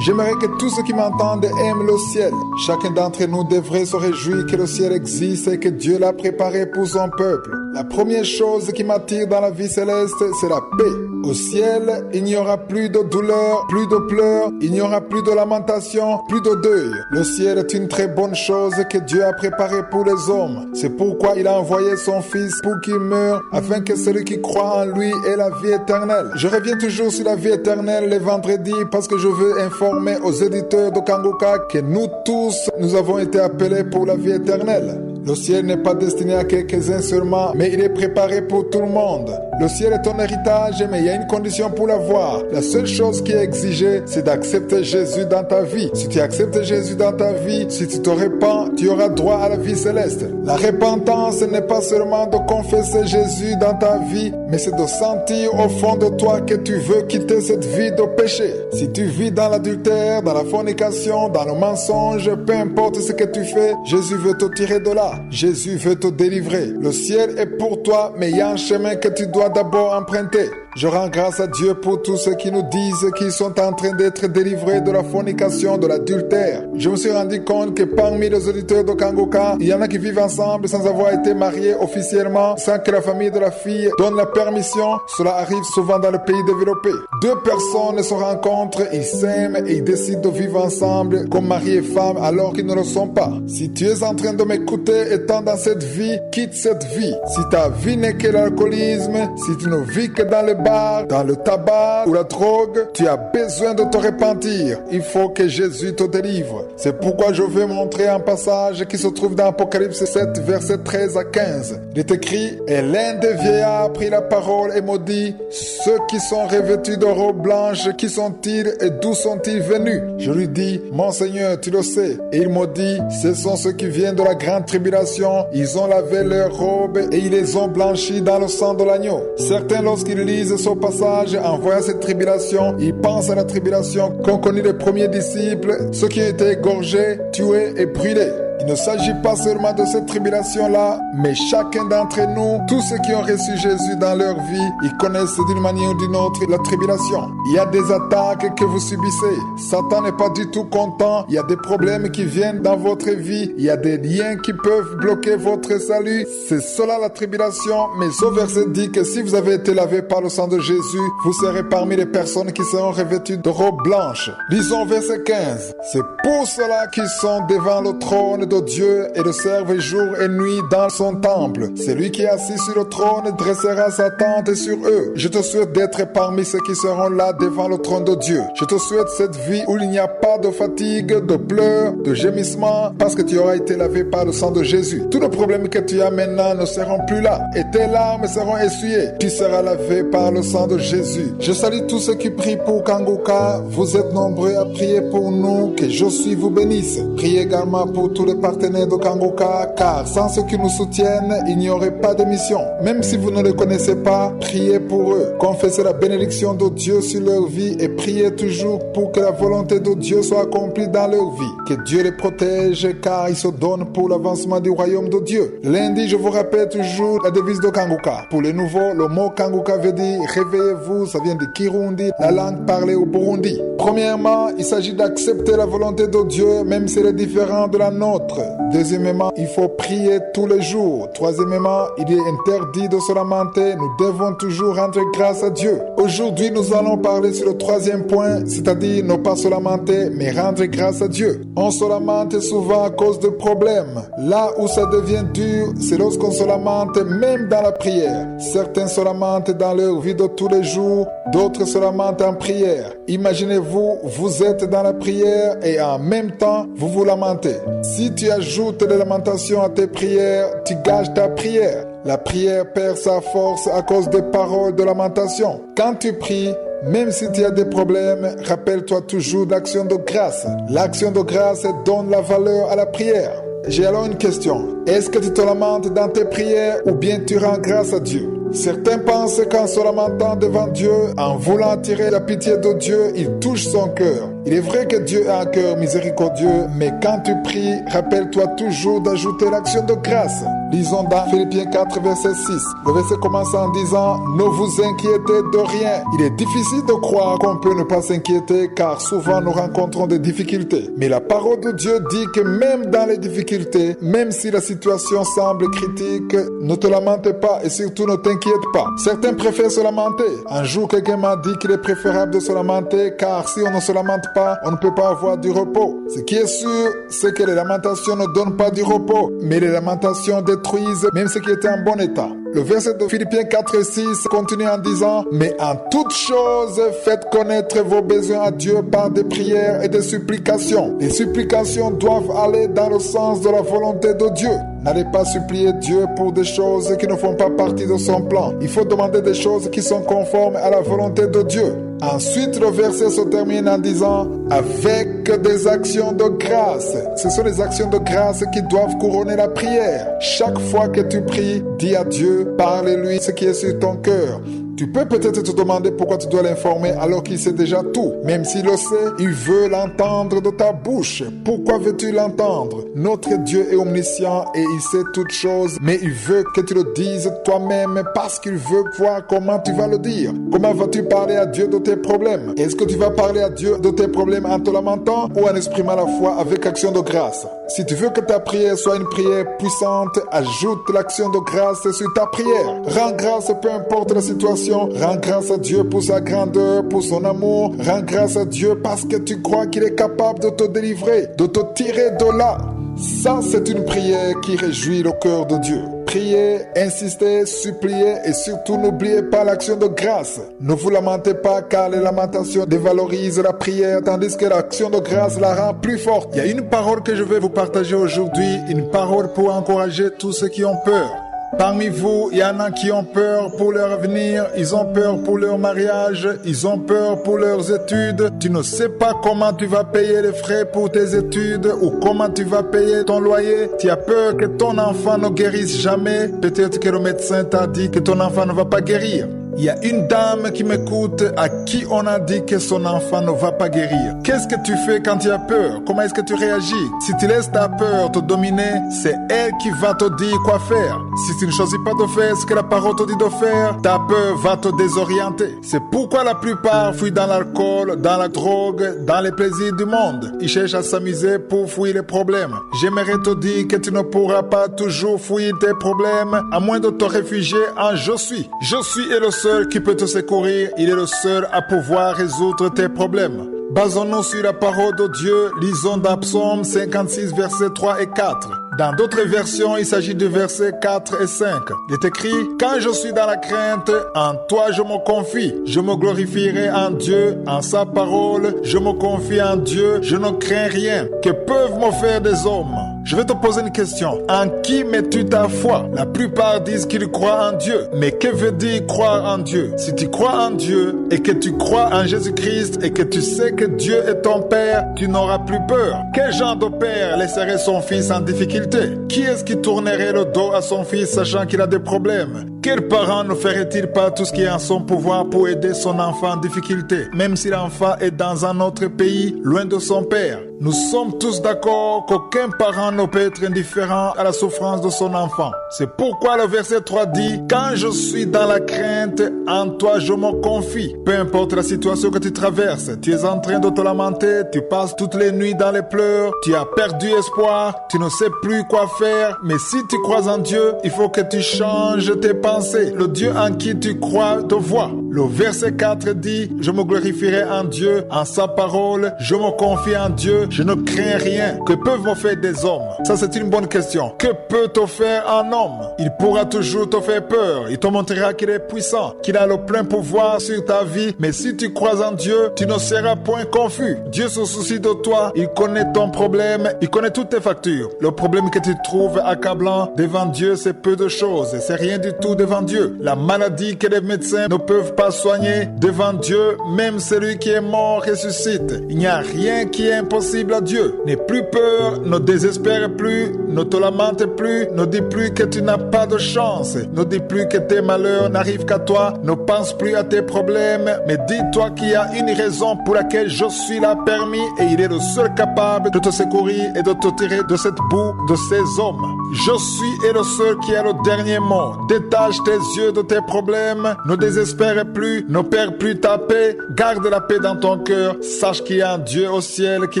J'aimerais que tous ceux qui m'entendent aiment le ciel. Chacun d'entre nous devrait se réjouir que le ciel existe et que Dieu l'a préparé pour son peuple. La première chose qui m'attire dans la vie céleste, c'est la paix. Au ciel, il n'y aura plus de douleur, plus de pleurs, il n'y aura plus de lamentation, plus de deuil. Le ciel est une très bonne chose que Dieu a préparée pour les hommes. C'est pourquoi il a envoyé son Fils pour qu'il meure, afin que celui qui croit en lui ait la vie éternelle. Je reviens toujours sur la vie éternelle les vendredis parce que je veux informer aux éditeurs de Kangoka que nous tous, nous avons été appelés pour la vie éternelle. Le ciel n'est pas destiné à quelques-uns seulement, mais il est préparé pour tout le monde. Le ciel est ton héritage, mais il y a une condition pour l'avoir. La seule chose qui est exigée, c'est d'accepter Jésus dans ta vie. Si tu acceptes Jésus dans ta vie, si tu te repens, tu auras droit à la vie céleste. La repentance n'est pas seulement de confesser Jésus dans ta vie, mais c'est de sentir au fond de toi que tu veux quitter cette vie de péché. Si tu vis dans l'adultère, dans la fornication, dans le mensonge, peu importe ce que tu fais, Jésus veut te tirer de là. Jésus veut te délivrer. Le ciel est pour toi, mais il y a un chemin que tu dois d'abord emprunter. Je rends grâce à Dieu pour tous ceux qui nous disent qu'ils sont en train d'être délivrés de la fornication, de l'adultère. Je me suis rendu compte que parmi les auditeurs de Kangoka, il y en a qui vivent ensemble sans avoir été mariés officiellement, sans que la famille de la fille donne la permission. Cela arrive souvent dans le pays développé. 2 personnes se rencontrent, ils s'aiment et ils décident de vivre ensemble comme mari et femme alors qu'ils ne le sont pas. Si tu es en train de m'écouter étant dans cette vie, quitte cette vie. Si ta vie n'est que l'alcoolisme, si tu ne vis que dans le bar, dans le tabac ou la drogue, tu as besoin de te repentir. Il faut que Jésus te délivre. C'est pourquoi je veux montrer un passage qui se trouve dans Apocalypse 7, versets 13 à 15. Il est écrit: « Et l'un des vieillards prit la parole et maudit ceux qui sont revêtus de robes blanches, qui sont-ils et d'où sont-ils venus? Je lui dis: Mon Seigneur, tu le sais. Et il maudit: Ce sont ceux qui viennent de la grande tribulation. Ils ont lavé leurs robes et ils les ont blanchis dans le sang de l'agneau. » Certains, lorsqu'ils lisent ce passage en voyant cette tribulation, ils pensent à la tribulation qu'ont connue les premiers disciples, ceux qui ont été égorgés, tués et brûlés. Il ne s'agit pas seulement de cette tribulation-là, mais chacun d'entre nous, tous ceux qui ont reçu Jésus dans leur vie, ils connaissent d'une manière ou d'une autre la tribulation. Il y a des attaques que vous subissez. Satan n'est pas du tout content. Il y a des problèmes qui viennent dans votre vie. Il y a des liens qui peuvent bloquer votre salut. C'est cela la tribulation. Mais ce verset dit que si vous avez été lavé par le sang de Jésus, vous serez parmi les personnes qui seront revêtues de robes blanches. Lisons verset 15. C'est pour cela qu'ils sont devant le trône de Dieu et le servent jour et nuit dans son temple. Celui qui est assis sur le trône dressera sa tente sur eux. Je te souhaite d'être parmi ceux qui seront là devant le trône de Dieu. Je te souhaite cette vie où il n'y a pas de fatigue, de pleurs, de gémissements, parce que tu auras été lavé par le sang de Jésus. Tous les problèmes que tu as maintenant ne seront plus là et tes larmes seront essuyées. Tu seras lavé par le sang de Jésus. Je salue tous ceux qui prient pour Kangoka. Vous êtes nombreux à prier pour nous. Que Jésus vous bénisse. Priez également pour tous les partenaires de Kangoka, car sans ceux qui nous soutiennent, il n'y aurait pas d'émission. Même si vous ne les connaissez pas, priez pour eux. Confessez la bénédiction de Dieu sur leur vie et priez toujours pour que la volonté de Dieu soit accomplie dans leur vie. Que Dieu les protège, car ils se donnent pour l'avancement du royaume de Dieu. Lundi, je vous rappelle toujours la devise de Kangoka. Pour les nouveaux, le mot Kangoka veut dire réveillez-vous, ça vient du Kirundi, la langue parlée au Burundi. Premièrement, il s'agit d'accepter la volonté de Dieu, même si elle est différente de la nôtre. Deuxièmement, il faut prier tous les jours. Troisièmement, il est interdit de se lamenter. Nous devons toujours rendre grâce à Dieu. Aujourd'hui, nous allons parler sur le 3e point, c'est-à-dire ne pas se lamenter, mais rendre grâce à Dieu. On se lamente souvent à cause de problèmes. Là où ça devient dur, c'est lorsqu'on se lamente même dans la prière. Certains se lamentent dans leur vie de tous les jours, d'autres se lamentent en prière. Imaginez-vous, vous êtes dans la prière et en même temps, vous vous lamentez. Si tu ajoutes les lamentations à tes prières, tu gages ta prière. La prière perd sa force à cause des paroles de lamentation. Quand tu pries, Même si tu as des problèmes, rappelle-toi toujours l'action de grâce. L'action de grâce donne la valeur à la prière. J'ai alors une question. Est-ce que tu te lamentes dans tes prières ou bien tu rends grâce à Dieu? Certains pensent qu'en se lamentant devant Dieu, en voulant attirer la pitié de Dieu, ils touchent son cœur. Il est vrai que Dieu a un cœur miséricordieux, mais quand tu pries, rappelle-toi toujours d'ajouter l'action de grâce. Lisons dans Philippiens 4, verset 6. Le verset commence en disant « Ne vous inquiétez de rien ». Il est difficile de croire qu'on peut ne pas s'inquiéter car souvent nous rencontrons des difficultés. Mais la parole de Dieu dit que même dans les difficultés, même si la situation semble critique, ne te lamente pas et surtout ne t'inquiète pas. Certains préfèrent se lamenter. Un jour, quelqu'un m'a dit qu'il est préférable de se lamenter car si on ne se lamente pas, on ne peut pas avoir du repos. Ce qui est sûr, c'est que les lamentations ne donnent pas du repos, mais les lamentations détruisent même ce qui était en bon état. Le verset de Philippiens 4 et 6 continue en disant « Mais en toutes choses, faites connaître vos besoins à Dieu par des prières et des supplications. » Les supplications doivent aller dans le sens de la volonté de Dieu. N'allez pas supplier Dieu pour des choses qui ne font pas partie de son plan. Il faut demander des choses qui sont conformes à la volonté de Dieu. Ensuite, le verset se termine en disant « Avec des actions de grâce ». Ce sont les actions de grâce qui doivent couronner la prière. Chaque fois que tu pries, dis à Dieu, parle-lui ce qui est sur ton cœur. Tu peux peut-être te demander pourquoi tu dois l'informer alors qu'il sait déjà tout. Même s'il le sait, il veut l'entendre de ta bouche. Pourquoi veux-tu l'entendre? Notre Dieu est omniscient et il sait toutes choses, mais il veut que tu le dises toi-même parce qu'il veut voir comment tu vas le dire. Comment vas-tu parler à Dieu de tes problèmes? Est-ce que tu vas parler à Dieu de tes problèmes en te lamentant ou en exprimant la foi avec action de grâce? Si tu veux que ta prière soit une prière puissante, ajoute l'action de grâce sur ta prière. Rends grâce peu importe la situation. Rends grâce à Dieu pour sa grandeur, pour son amour. Rends grâce à Dieu parce que tu crois qu'il est capable de te délivrer, de te tirer de là. Ça, c'est une prière qui réjouit le cœur de Dieu. Priez, insistez, suppliez et surtout n'oubliez pas l'action de grâce. Ne vous lamentez pas car les lamentations dévalorisent la prière tandis que l'action de grâce la rend plus forte. Il y a une parole que je vais vous partager aujourd'hui, une parole pour encourager tous ceux qui ont peur. Parmi vous, il y en a qui ont peur pour leur avenir, ils ont peur pour leur mariage, ils ont peur pour leurs études. Tu ne sais pas comment tu vas payer les frais pour tes études ou comment tu vas payer ton loyer. Tu as peur que ton enfant ne guérisse jamais. Peut-être que le médecin t'a dit que ton enfant ne va pas guérir. Il y a une dame qui m'écoute à qui on a dit que son enfant ne va pas guérir. Qu'est-ce que tu fais quand tu as peur? Comment est-ce que tu réagis? Si tu laisses ta peur te dominer, c'est elle qui va te dire quoi faire. Si tu ne choisis pas de faire ce que la parole te dit de faire, ta peur va te désorienter. C'est pourquoi la plupart fuient dans l'alcool, dans la drogue, dans les plaisirs du monde. Ils cherchent à s'amuser pour fuir les problèmes. J'aimerais te dire que tu ne pourras pas toujours fuir tes problèmes à moins de te réfugier en Je suis. Je suis est le seul qui peut te secourir, il est le seul à pouvoir résoudre tes problèmes. Basons-nous sur la parole de Dieu, lisons dans Psaume 56, versets 3 et 4. Dans d'autres versions, il s'agit de versets 4 et 5. Il est écrit « Quand je suis dans la crainte, en toi je me confie. Je me glorifierai en Dieu, en sa parole. Je me confie en Dieu, je ne crains rien. Que peuvent me faire des hommes ?» Je vais te poser une question. En qui mets-tu ta foi? La plupart disent qu'ils croient en Dieu. Mais que veut dire croire en Dieu? Si tu crois en Dieu et que tu crois en Jésus-Christ et que tu sais que Dieu est ton Père, tu n'auras plus peur. Quel genre de père laisserait son fils en difficulté? Qui est-ce qui tournerait le dos à son fils sachant qu'il a des problèmes? Quel parent ne ferait-il pas tout ce qui est en son pouvoir pour aider son enfant en difficulté, même si l'enfant est dans un autre pays, loin de son père? Nous sommes tous d'accord qu'aucun parent ne peut être indifférent à la souffrance de son enfant. C'est pourquoi le verset 3 dit « Quand je suis dans la crainte, en toi je me confie. » Peu importe la situation que tu traverses, tu es en train de te lamenter, tu passes toutes les nuits dans les pleurs, tu as perdu espoir, tu ne sais plus quoi faire. Mais si tu crois en Dieu, il faut que tu changes tes pensées. Le Dieu en qui tu crois te voit. Le verset 4 dit « Je me glorifierai en Dieu, en sa parole, je me confie en Dieu, je ne crains rien. » Que peuvent me faire des hommes? Ça, c'est une bonne question. Que peut te faire un homme? Il pourra toujours te faire peur. Il te montrera qu'il est puissant, qu'il a le plein pouvoir sur ta vie. Mais si tu crois en Dieu, tu ne seras point confus. Dieu se soucie de toi. Il connaît ton problème. Il connaît toutes tes factures. Le problème que tu trouves accablant devant Dieu, c'est peu de choses. C'est rien du tout devant Dieu. La maladie que les médecins ne peuvent pas pas soigné. Devant Dieu, même celui qui est mort ressuscite. Il n'y a rien qui est impossible à Dieu. N'aie plus peur, ne désespère plus, ne te lamente plus, ne dis plus que tu n'as pas de chance, ne dis plus que tes malheurs n'arrivent qu'à toi, ne pense plus à tes problèmes, mais dis-toi qu'il y a une raison pour laquelle je suis là permis et il est le seul capable de te secourir et de te tirer de cette boue de ces hommes. Je suis et le seul qui a le dernier mot. Détache tes yeux de tes problèmes, ne désespère plus, ne perds plus ta paix, garde la paix dans ton cœur, sache qu'il y a un Dieu au ciel qui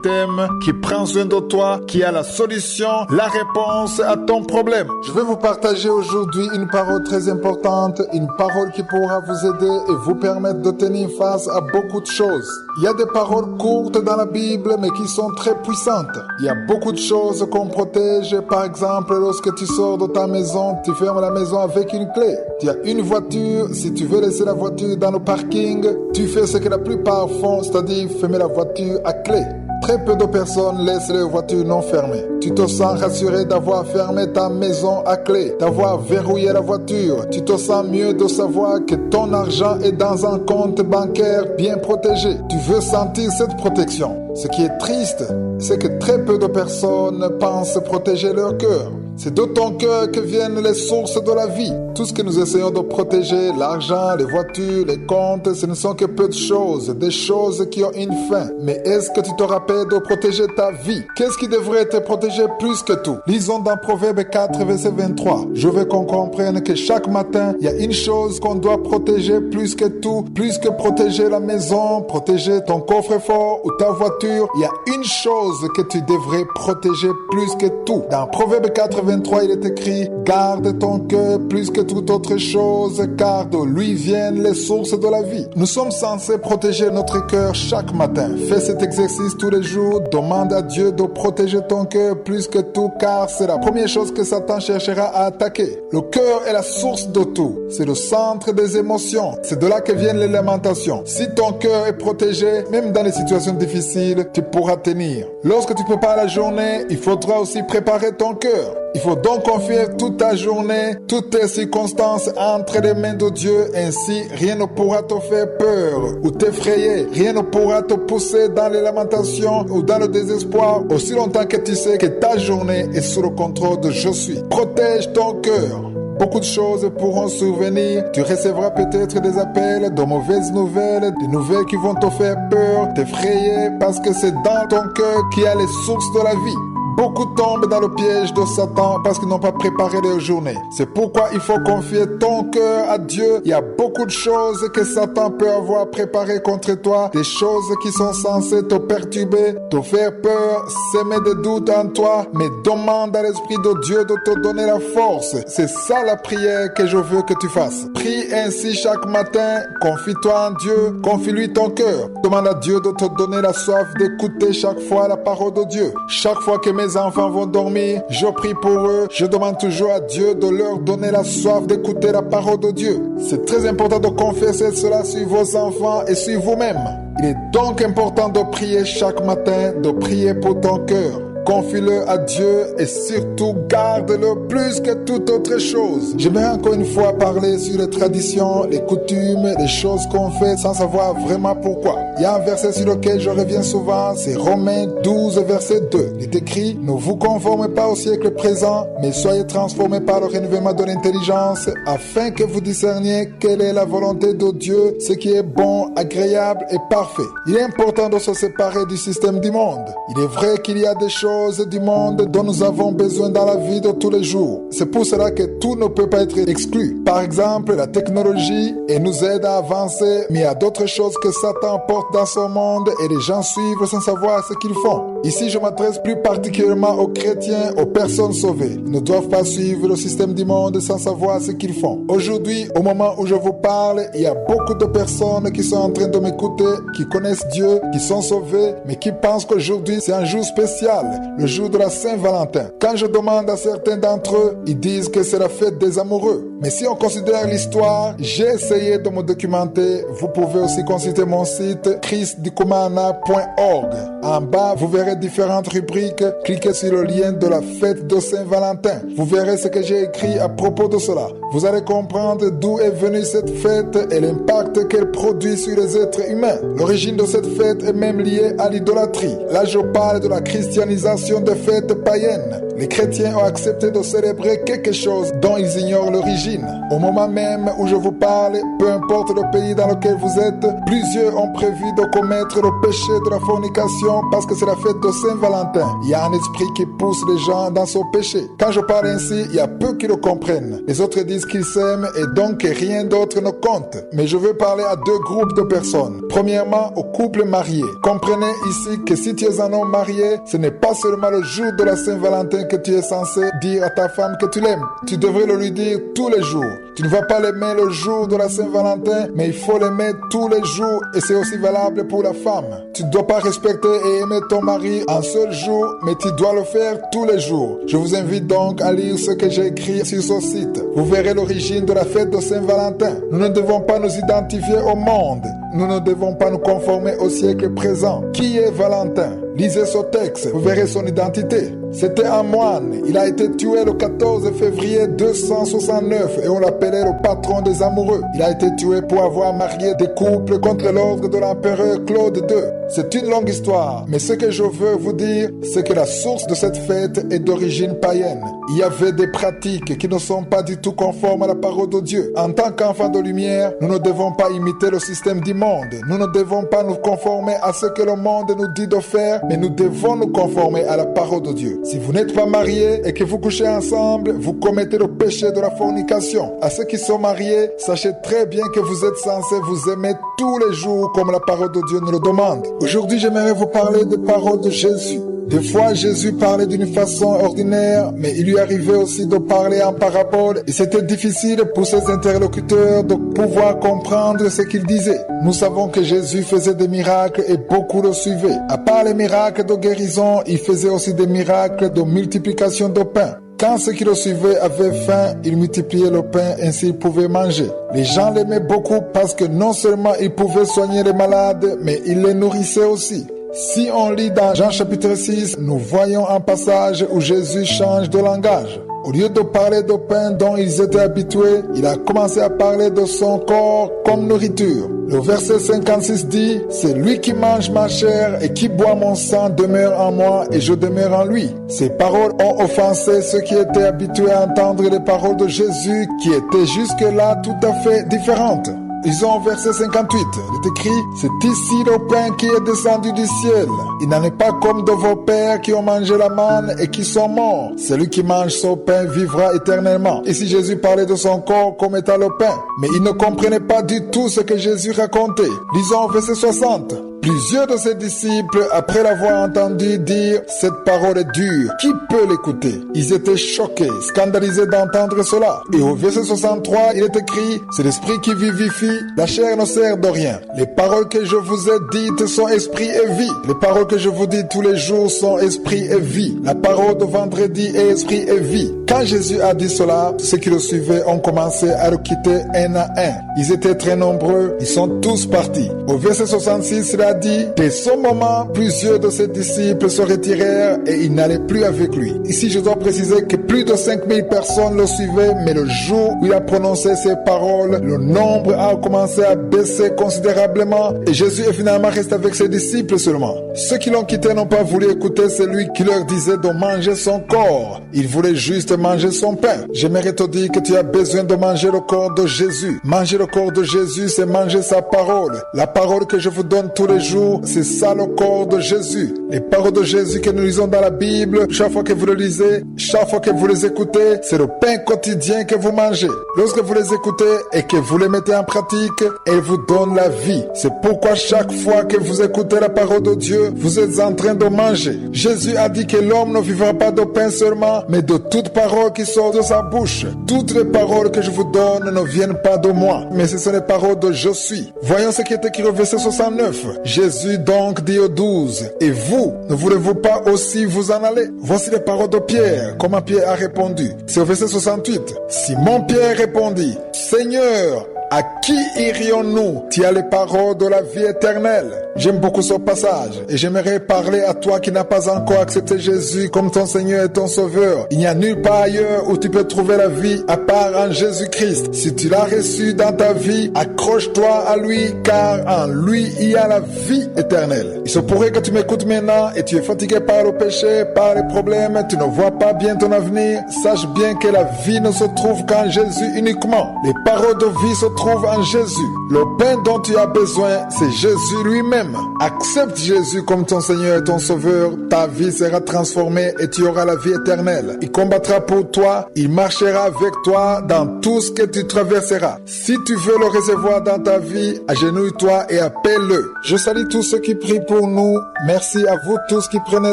t'aime, qui prend soin de toi, qui a la solution, la réponse à ton problème. Je vais vous partager aujourd'hui une parole très importante, une parole qui pourra vous aider et vous permettre de tenir face à beaucoup de choses. Il y a des paroles courtes dans la Bible mais qui sont très puissantes. Il y a beaucoup de choses qu'on protège. Par exemple, lorsque tu sors de ta maison, tu fermes la maison avec une clé. Tu as une voiture, si tu veux laisser la voiture dans le parking, tu fais ce que la plupart font, c'est-à-dire fermer la voiture à clé. Très peu de personnes laissent leur voiture non fermée. Tu te sens rassuré d'avoir fermé ta maison à clé, d'avoir verrouillé la voiture. Tu te sens mieux de savoir que ton argent est dans un compte bancaire bien protégé. Tu veux sentir cette protection. Ce qui est triste, c'est que très peu de personnes pensent protéger leur cœur. C'est de ton cœur que viennent les sources de la vie. Tout ce que nous essayons de protéger, l'argent, les voitures, les comptes, ce ne sont que peu de choses, des choses qui ont une fin. Mais est-ce que tu te rappelles de protéger ta vie? Qu'est-ce qui devrait te protéger plus que tout? Lisons dans Proverbe 4, verset 23. Je veux qu'on comprenne que chaque matin, il y a une chose qu'on doit protéger plus que tout, plus que protéger la maison, protéger ton coffre-fort ou ta voiture. Il y a une chose que tu devrais protéger plus que tout. Dans Proverbe 4, 23, il est écrit « Garde ton cœur plus que toute autre chose, car de lui viennent les sources de la vie. » Nous sommes censés protéger notre cœur chaque matin. Fais cet exercice tous les jours. Demande à Dieu de protéger ton cœur plus que tout, car c'est la première chose que Satan cherchera à attaquer. Le cœur est la source de tout. C'est le centre des émotions. C'est de là que viennent les lamentations. Si ton cœur est protégé, même dans les situations difficiles, tu pourras tenir. Lorsque tu prépares la journée, il faudra aussi préparer ton cœur. Il faut donc confier toute ta journée, toutes tes circonstances entre les mains de Dieu. Ainsi, rien ne pourra te faire peur ou t'effrayer. Rien ne pourra te pousser dans les lamentations ou dans le désespoir, aussi longtemps que tu sais que ta journée est sous le contrôle de Je suis. Protège ton cœur. Beaucoup de choses pourront survenir. Tu recevras peut-être des appels, de mauvaises nouvelles, des nouvelles qui vont te faire peur, t'effrayer, parce que c'est dans ton cœur qu'il y a les sources de la vie. Beaucoup tombent dans le piège de Satan parce qu'ils n'ont pas préparé leur journée. C'est pourquoi il faut confier ton cœur à Dieu. Il y a beaucoup de choses que Satan peut avoir préparées contre toi, des choses qui sont censées te perturber, te faire peur, semer des doutes en toi, mais demande à l'Esprit de Dieu de te donner la force. C'est ça la prière que je veux que tu fasses. Prie ainsi chaque matin, confie-toi en Dieu, confie-lui ton cœur. Demande à Dieu de te donner la soif d'écouter chaque fois la parole de Dieu. Chaque fois que mes enfants vont dormir, je prie pour eux, je demande toujours à Dieu de leur donner la soif d'écouter la parole de Dieu. C'est très important de confesser cela sur vos enfants et sur vous-même. Il est donc important de prier chaque matin, de prier pour ton cœur. Confie-le à Dieu et surtout garde-le plus que toute autre chose. J'aimerais encore une fois parler sur les traditions, les coutumes, les choses qu'on fait sans savoir vraiment pourquoi. Il y a un verset sur lequel je reviens souvent, c'est Romains 12, verset 2. Il est écrit « Ne vous conformez pas au siècle présent, mais soyez transformés par le renouvellement de l'intelligence, afin que vous discerniez quelle est la volonté de Dieu, ce qui est bon, agréable et parfait. » Il est important de se séparer du système du monde. Il est vrai qu'il y a des choses du monde dont nous avons besoin dans la vie de tous les jours. C'est pour cela que tout ne peut pas être exclu. Par exemple, la technologie nous aide à avancer, mais il y a d'autres choses que Satan porte dans son monde et les gens suivent sans savoir ce qu'ils font. Ici, je m'adresse plus particulièrement aux chrétiens, aux personnes sauvées. Ils ne doivent pas suivre le système du monde sans savoir ce qu'ils font. Aujourd'hui, au moment où je vous parle, il y a beaucoup de personnes qui sont en train de m'écouter, qui connaissent Dieu, qui sont sauvées, mais qui pensent qu'aujourd'hui, c'est un jour spécial, le jour de la Saint-Valentin. Quand je demande à certains d'entre eux, ils disent que c'est la fête des amoureux. Mais si on considère l'histoire, j'ai essayé de me documenter. Vous pouvez aussi consulter mon site christdikumana.org. En bas, vous verrez verrez différentes rubriques. Cliquez sur le lien de la fête de Saint-Valentin. Vous verrez ce que j'ai écrit à propos de cela. Vous allez comprendre d'où est venue cette fête et l'impact qu'elle produit sur les êtres humains. L'origine de cette fête est même liée à l'idolâtrie. Là, je parle de la christianisation des fêtes païennes. Les chrétiens ont accepté de célébrer quelque chose dont ils ignorent l'origine. Au moment même où je vous parle, peu importe le pays dans lequel vous êtes, plusieurs ont prévu de commettre le péché de la fornication parce que c'est la fête de Saint-Valentin. Il y a un esprit qui pousse les gens dans ce péché. Quand je parle ainsi, il y a peu qui le comprennent. Les autres disent qu'ils s'aiment et donc rien d'autre ne compte. Mais je veux parler à deux groupes de personnes. Premièrement, aux couples mariés. Comprenez ici que si tu es un homme marié, ce n'est pas seulement le jour de la Saint-Valentin que tu es censé dire à ta femme que tu l'aimes. Tu devrais le lui dire tous les jours. Tu ne vas pas l'aimer le jour de la Saint-Valentin, mais il faut l'aimer tous les jours et c'est aussi valable pour la femme. Tu ne dois pas respecter et aimer ton mari un seul jour, mais tu dois le faire tous les jours. Je vous invite donc à lire ce que j'ai écrit sur ce site. Vous verrez l'origine de la fête de Saint-Valentin. Nous ne devons pas nous identifier au monde. Nous ne devons pas nous conformer au siècle présent. Qui est Valentin? Lisez ce texte, vous verrez son identité. C'était un moine. Il a été tué le 14 février 269 et on l'appelait le patron des amoureux. Il a été tué pour avoir marié des couples contre l'ordre de l'empereur Claude II. C'est une longue histoire, mais ce que je veux vous dire, c'est que la source de cette fête est d'origine païenne. Il y avait des pratiques qui ne sont pas du tout conformes à la parole de Dieu. En tant qu'enfants de lumière, nous ne devons pas imiter le système du monde. Nous ne devons pas nous conformer à ce que le monde nous dit de faire, mais nous devons nous conformer à la parole de Dieu. Si vous n'êtes pas mariés et que vous couchez ensemble, vous commettez le péché de la fornication. À ceux qui sont mariés, sachez très bien que vous êtes censés vous aimer tous les jours comme la parole de Dieu nous le demande. Aujourd'hui, j'aimerais vous parler des paroles de Jésus. Des fois, Jésus parlait d'une façon ordinaire, mais il lui arrivait aussi de parler en parabole et c'était difficile pour ses interlocuteurs de pouvoir comprendre ce qu'il disait. Nous savons que Jésus faisait des miracles et beaucoup le suivaient. À part les miracles de guérison, il faisait aussi des miracles de multiplication de pain. Quand ceux qui le suivaient avaient faim, il multipliait le pain, ainsi ils pouvaient manger. Les gens l'aimaient beaucoup parce que non seulement il pouvait soigner les malades, mais il les nourrissait aussi. Si on lit dans Jean chapitre 6, nous voyons un passage où Jésus change de langage. Au lieu de parler de pain dont ils étaient habitués, il a commencé à parler de son corps comme nourriture. Le verset 56 dit, « C'est lui qui mange ma chair et qui boit mon sang demeure en moi et je demeure en lui. » Ces paroles ont offensé ceux qui étaient habitués à entendre les paroles de Jésus qui étaient jusque-là tout à fait différentes. Lisons au verset 58, il est écrit, « C'est ici le pain qui est descendu du ciel. Il n'en est pas comme de vos pères qui ont mangé la manne et qui sont morts. Celui qui mange son pain vivra éternellement. » Ici Jésus parlait de son corps comme étant le pain. Mais il ne comprenait pas du tout ce que Jésus racontait. Lisons au verset 60. Plusieurs de ses disciples, après l'avoir entendu dire « Cette parole est dure, qui peut l'écouter ?» Ils étaient choqués, scandalisés d'entendre cela. Et au verset 63, il est écrit « C'est l'esprit qui vivifie, la chair ne sert de rien. Les paroles que je vous ai dites sont esprit et vie. Les paroles que je vous dis tous les jours sont esprit et vie. La parole de vendredi est esprit et vie. » Quand Jésus a dit cela, ceux qui le suivaient ont commencé à le quitter un à un. Ils étaient très nombreux, ils sont tous partis. Au verset 66, il a dit, dès ce moment, plusieurs de ses disciples se retirèrent et ils n'allaient plus avec lui. Ici, je dois préciser que plus de 5000 personnes le suivaient, mais le jour où il a prononcé ces paroles, le nombre a commencé à baisser considérablement et Jésus est finalement resté avec ses disciples seulement. Ceux qui l'ont quitté n'ont pas voulu écouter celui qui leur disait de manger son corps. Ils voulaient juste manger son pain. J'aimerais te dire que tu as besoin de manger le corps de Jésus. Manger le corps de Jésus, c'est manger sa parole. La parole que je vous donne tous les jours, c'est ça le corps de Jésus. Les paroles de Jésus que nous lisons dans la Bible, chaque fois que vous le lisez, chaque fois que vous les écoutez, c'est le pain quotidien que vous mangez. Lorsque vous les écoutez et que vous les mettez en pratique, elles vous donnent la vie. C'est pourquoi chaque fois que vous écoutez la parole de Dieu, vous êtes en train de manger. Jésus a dit que l'homme ne vivra pas de pain seulement, mais de toute parole qui sort de sa bouche. Toutes les paroles que je vous donne ne viennent pas de moi, mais ce sont les paroles de je suis. Voyons ce qui est écrit au verset 69. Jésus donc dit aux 12, « Et vous, ne voulez-vous pas aussi vous en aller ?» Voici les paroles de Pierre, comment Pierre a répondu. C'est au verset 68. Simon Pierre répondit, « Seigneur, à qui irions-nous? Tu as les paroles de la vie éternelle. J'aime beaucoup ce passage et j'aimerais parler à toi qui n'as pas encore accepté Jésus comme ton Seigneur et ton Sauveur. Il n'y a nulle part ailleurs où tu peux trouver la vie à part en Jésus-Christ. Si tu l'as reçu dans ta vie, accroche-toi à lui car en lui il y a la vie éternelle. Il se pourrait que tu m'écoutes maintenant et tu es fatigué par le péché, par les problèmes, tu ne vois pas bien ton avenir. Sache bien que la vie ne se trouve qu'en Jésus uniquement. Les paroles de vie se trouvent en Jésus. Le pain dont tu as besoin, c'est Jésus lui-même. Accepte Jésus comme ton Seigneur et ton Sauveur. Ta vie sera transformée et tu auras la vie éternelle. Il combattra pour toi. Il marchera avec toi dans tout ce que tu traverseras. Si tu veux le recevoir dans ta vie, agenouille-toi et appelle-le. Je salue tous ceux qui prient pour nous. Merci à vous tous qui prenez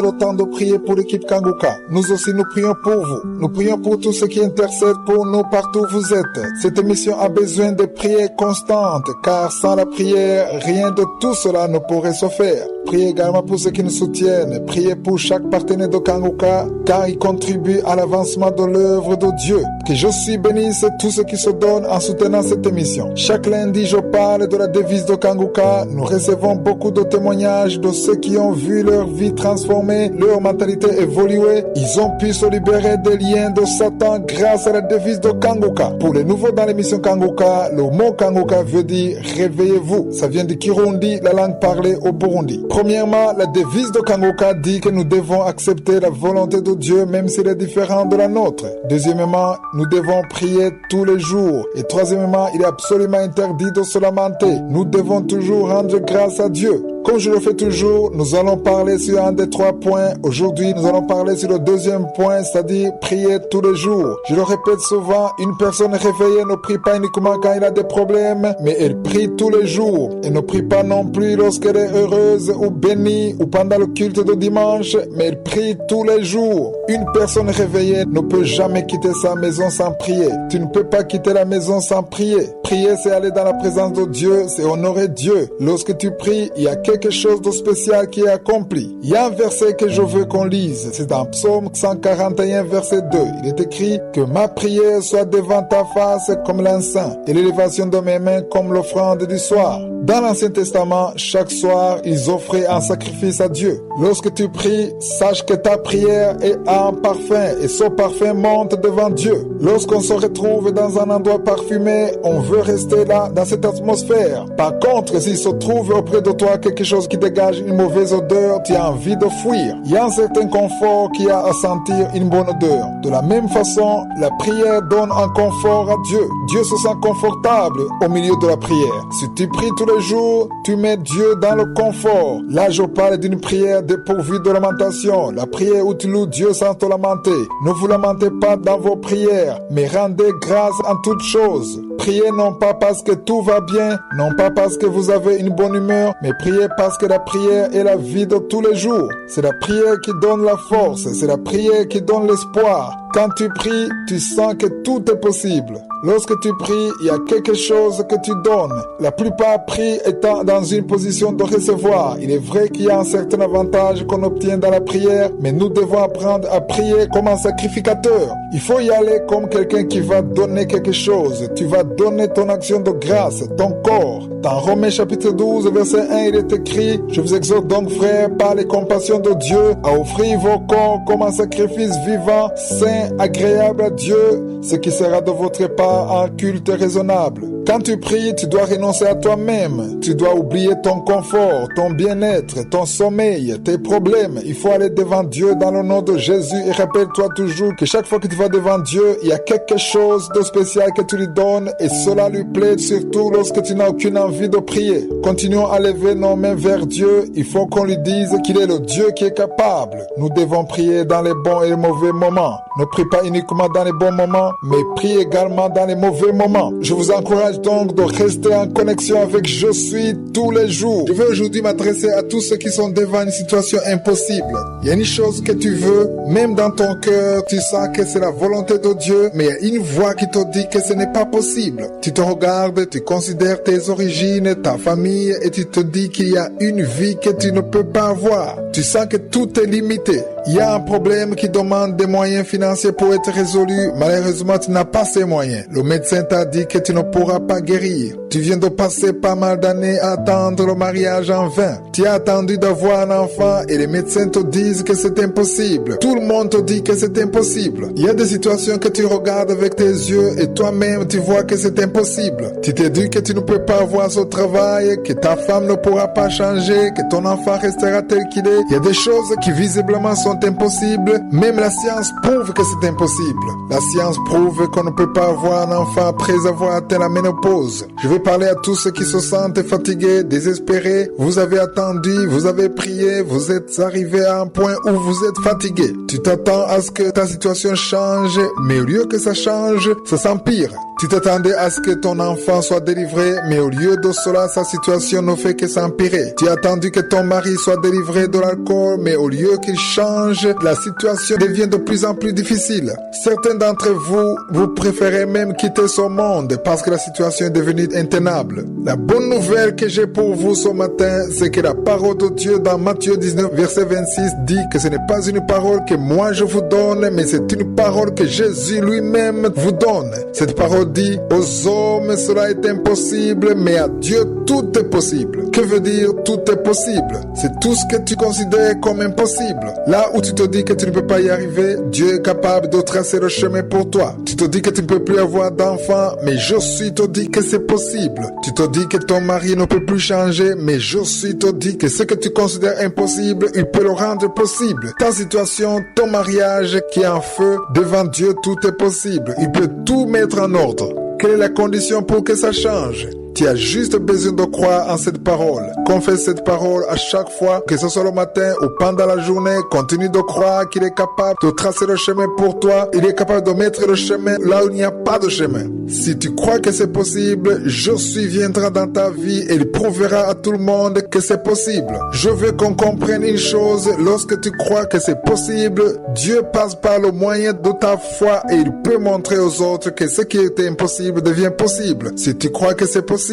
le temps de prier pour l'équipe Kanguka. Nous aussi, nous prions pour vous. Nous prions pour tous ceux qui intercèdent pour nous partout où vous êtes. Cette émission a besoin de prières constantes, car sans la prière, rien de tout cela ne pourrait se faire. Priez également pour ceux qui nous soutiennent. Priez pour chaque partenaire de Kanguka, car il contribue à l'avancement de l'œuvre de Dieu. Que Jésus bénisse tous ceux qui se donnent en soutenant cette émission. Chaque lundi, je parle de la devise de Kanguka. Nous recevons beaucoup de témoignages de ceux qui ont vu leur vie transformée, leur mentalité évoluer. Ils ont pu se libérer des liens de Satan grâce à la devise de Kanguka. Pour les nouveaux dans l'émission Kanguka, le mot Kanguka veut dire réveillez-vous. Ça vient du Kirundi, la langue parlée au Burundi. Premièrement, la devise de Kanguka dit que nous devons accepter la volonté de Dieu même si elle est différente de la nôtre. Deuxièmement, nous devons prier tous les jours. Et troisièmement, il est absolument interdit de se lamenter. Nous devons toujours rendre grâce à Dieu. Comme je le fais toujours, nous allons parler sur un des 3 points. Aujourd'hui, nous allons parler sur le deuxième point, c'est-à-dire prier tous les jours. Je le répète souvent, une personne réveillée ne prie pas uniquement quand il a des problèmes, mais elle prie tous les jours. Elle ne prie pas non plus lorsqu'elle est heureuse ou bénie ou pendant le culte de dimanche, mais elle prie tous les jours. Une personne réveillée ne peut jamais quitter sa maison sans prier. Tu ne peux pas quitter la maison sans prier. Prier, c'est aller dans la présence de Dieu, c'est honorer Dieu. Lorsque tu pries, il y a quelque chose de spécial qui est accompli. Il y a un verset que je veux qu'on lise. C'est dans Psaume 141, verset 2. Il est écrit que ma prière soit devant ta face comme l'encens et l'élévation de mes mains comme l'offrande du soir. Dans l'Ancien Testament, chaque soir, ils offraient un sacrifice à Dieu. Lorsque tu pries, sache que ta prière est un parfum et ce parfum monte devant Dieu. Lorsqu'on se retrouve dans un endroit parfumé, on veut rester là, dans cette atmosphère. Par contre, s'il se trouve auprès de toi quelque chose qui dégage une mauvaise odeur, tu as envie de fuir. Il y a un certain confort qui a à sentir une bonne odeur. De la même façon, la prière donne un confort à Dieu. Dieu se sent confortable au milieu de la prière. Si tu pries tous les jours, tu mets Dieu dans le confort. Là, je parle d'une prière dépourvue de lamentation. La prière où tu loues Dieu sans te lamenter. Ne vous lamentez pas dans vos prières, mais rendez grâce en toutes choses. Priez non pas parce que tout va bien, non pas parce que vous avez une bonne humeur, mais priez parce que la prière est la vie de tous les jours. C'est la prière qui donne la force, c'est la prière qui donne l'espoir. Quand tu pries, tu sens que tout est possible. Lorsque tu pries, il y a quelque chose que tu donnes. La plupart prient étant dans une position de recevoir. Il est vrai qu'il y a un certain avantage qu'on obtient dans la prière, mais nous devons apprendre à prier comme un sacrificateur. Il faut y aller comme quelqu'un qui va donner quelque chose. Tu vas donner ton action de grâce, ton corps. Dans Romains chapitre 12, verset 1, il est écrit « Je vous exhorte donc, frères, par les compassions de Dieu, à offrir vos corps comme un sacrifice vivant, saint, agréable à Dieu, ce qui sera de votre part un culte raisonnable. » Quand tu pries, tu dois renoncer à toi-même. Tu dois oublier ton confort, ton bien-être, ton sommeil, tes problèmes. Il faut aller devant Dieu dans le nom de Jésus et rappelle-toi toujours que chaque fois que tu vas devant Dieu, il y a quelque chose de spécial que tu lui donnes et cela lui plaît surtout lorsque tu n'as aucune envie de prier. Continuons à lever nos mains vers Dieu. Il faut qu'on lui dise qu'il est le Dieu qui est capable. Nous devons prier dans les bons et les mauvais moments. Ne prie pas uniquement dans les bons moments, mais prie également dans les mauvais moments. Je vous encourage donc de rester en connexion avec Je suis tous les jours. Je veux aujourd'hui m'adresser à tous ceux qui sont devant une situation impossible. Il y a une chose que tu veux, même dans ton cœur, tu sens que c'est la volonté de Dieu, mais il y a une voix qui te dit que ce n'est pas possible. Tu te regardes, tu considères tes origines, ta famille, et tu te dis qu'il y a une vie que tu ne peux pas avoir. Tu sens que tout est limité. Il y a un problème qui demande des moyens financiers pour être résolu. Malheureusement, tu n'as pas ces moyens. Le médecin t'a dit que tu ne pourras pas guérir. Tu viens de passer pas mal d'années à attendre le mariage en vain. Tu as attendu d'avoir un enfant et les médecins te disent que c'est impossible. Tout le monde te dit que c'est impossible. Il y a des situations que tu regardes avec tes yeux et toi-même tu vois que c'est impossible. Tu t'es dit que tu ne peux pas avoir ce travail, que ta femme ne pourra pas changer, que ton enfant restera tel qu'il est. Il y a des choses qui visiblement sont impossibles. Même la science prouve que c'est impossible. La science prouve qu'on ne peut pas avoir un enfant après avoir atteint la ménopause. Je vais parler à tous ceux qui se sentent fatigués, désespérés. Vous avez attendu, vous avez prié, vous êtes arrivé à un point où vous êtes fatigué. Tu t'attends à ce que ta situation change, mais au lieu que ça change, ça s'empire. Tu t'attendais à ce que ton enfant soit délivré, mais au lieu de cela, sa situation ne fait que s'empirer. Tu as attendu que ton mari soit délivré de l'alcool, mais au lieu qu'il change, la situation devient de plus en plus difficile. Certains d'entre vous, vous préférez même quitter ce monde parce que la situation est devenue intenable. La bonne nouvelle que j'ai pour vous ce matin, c'est que la parole de Dieu dans Matthieu 19, verset 26 dit que ce n'est pas une parole que moi je vous donne, mais c'est une parole que Jésus lui-même vous donne. Cette parole dit, aux hommes cela est impossible, mais à Dieu tout est possible. Que veut dire tout est possible? C'est tout ce que tu considères comme impossible. Là où tu te dis que tu ne peux pas y arriver, Dieu est capable de tracer le chemin pour toi. Tu te dis que tu ne peux plus avoir d'enfants, mais je suis te dis que c'est possible. Tu te dis que ton mari ne peut plus changer, mais je suis te dis que ce que tu considères impossible, il peut le rendre possible. Ta situation, ton mariage qui est en feu, devant Dieu tout est possible. Il peut tout mettre en ordre. Quelle est la condition pour que ça change? Tu as juste besoin de croire en cette parole. Confesse cette parole à chaque fois, que ce soit le matin ou pendant la journée. Continue de croire qu'il est capable de tracer le chemin pour toi. Il est capable de mettre le chemin là où il n'y a pas de chemin. Si tu crois que c'est possible, Jésus viendra dans ta vie et il prouvera à tout le monde que c'est possible. Je veux qu'on comprenne une chose. Lorsque tu crois que c'est possible, Dieu passe par le moyen de ta foi et il peut montrer aux autres que ce qui était impossible devient possible. Si tu crois que c'est possible,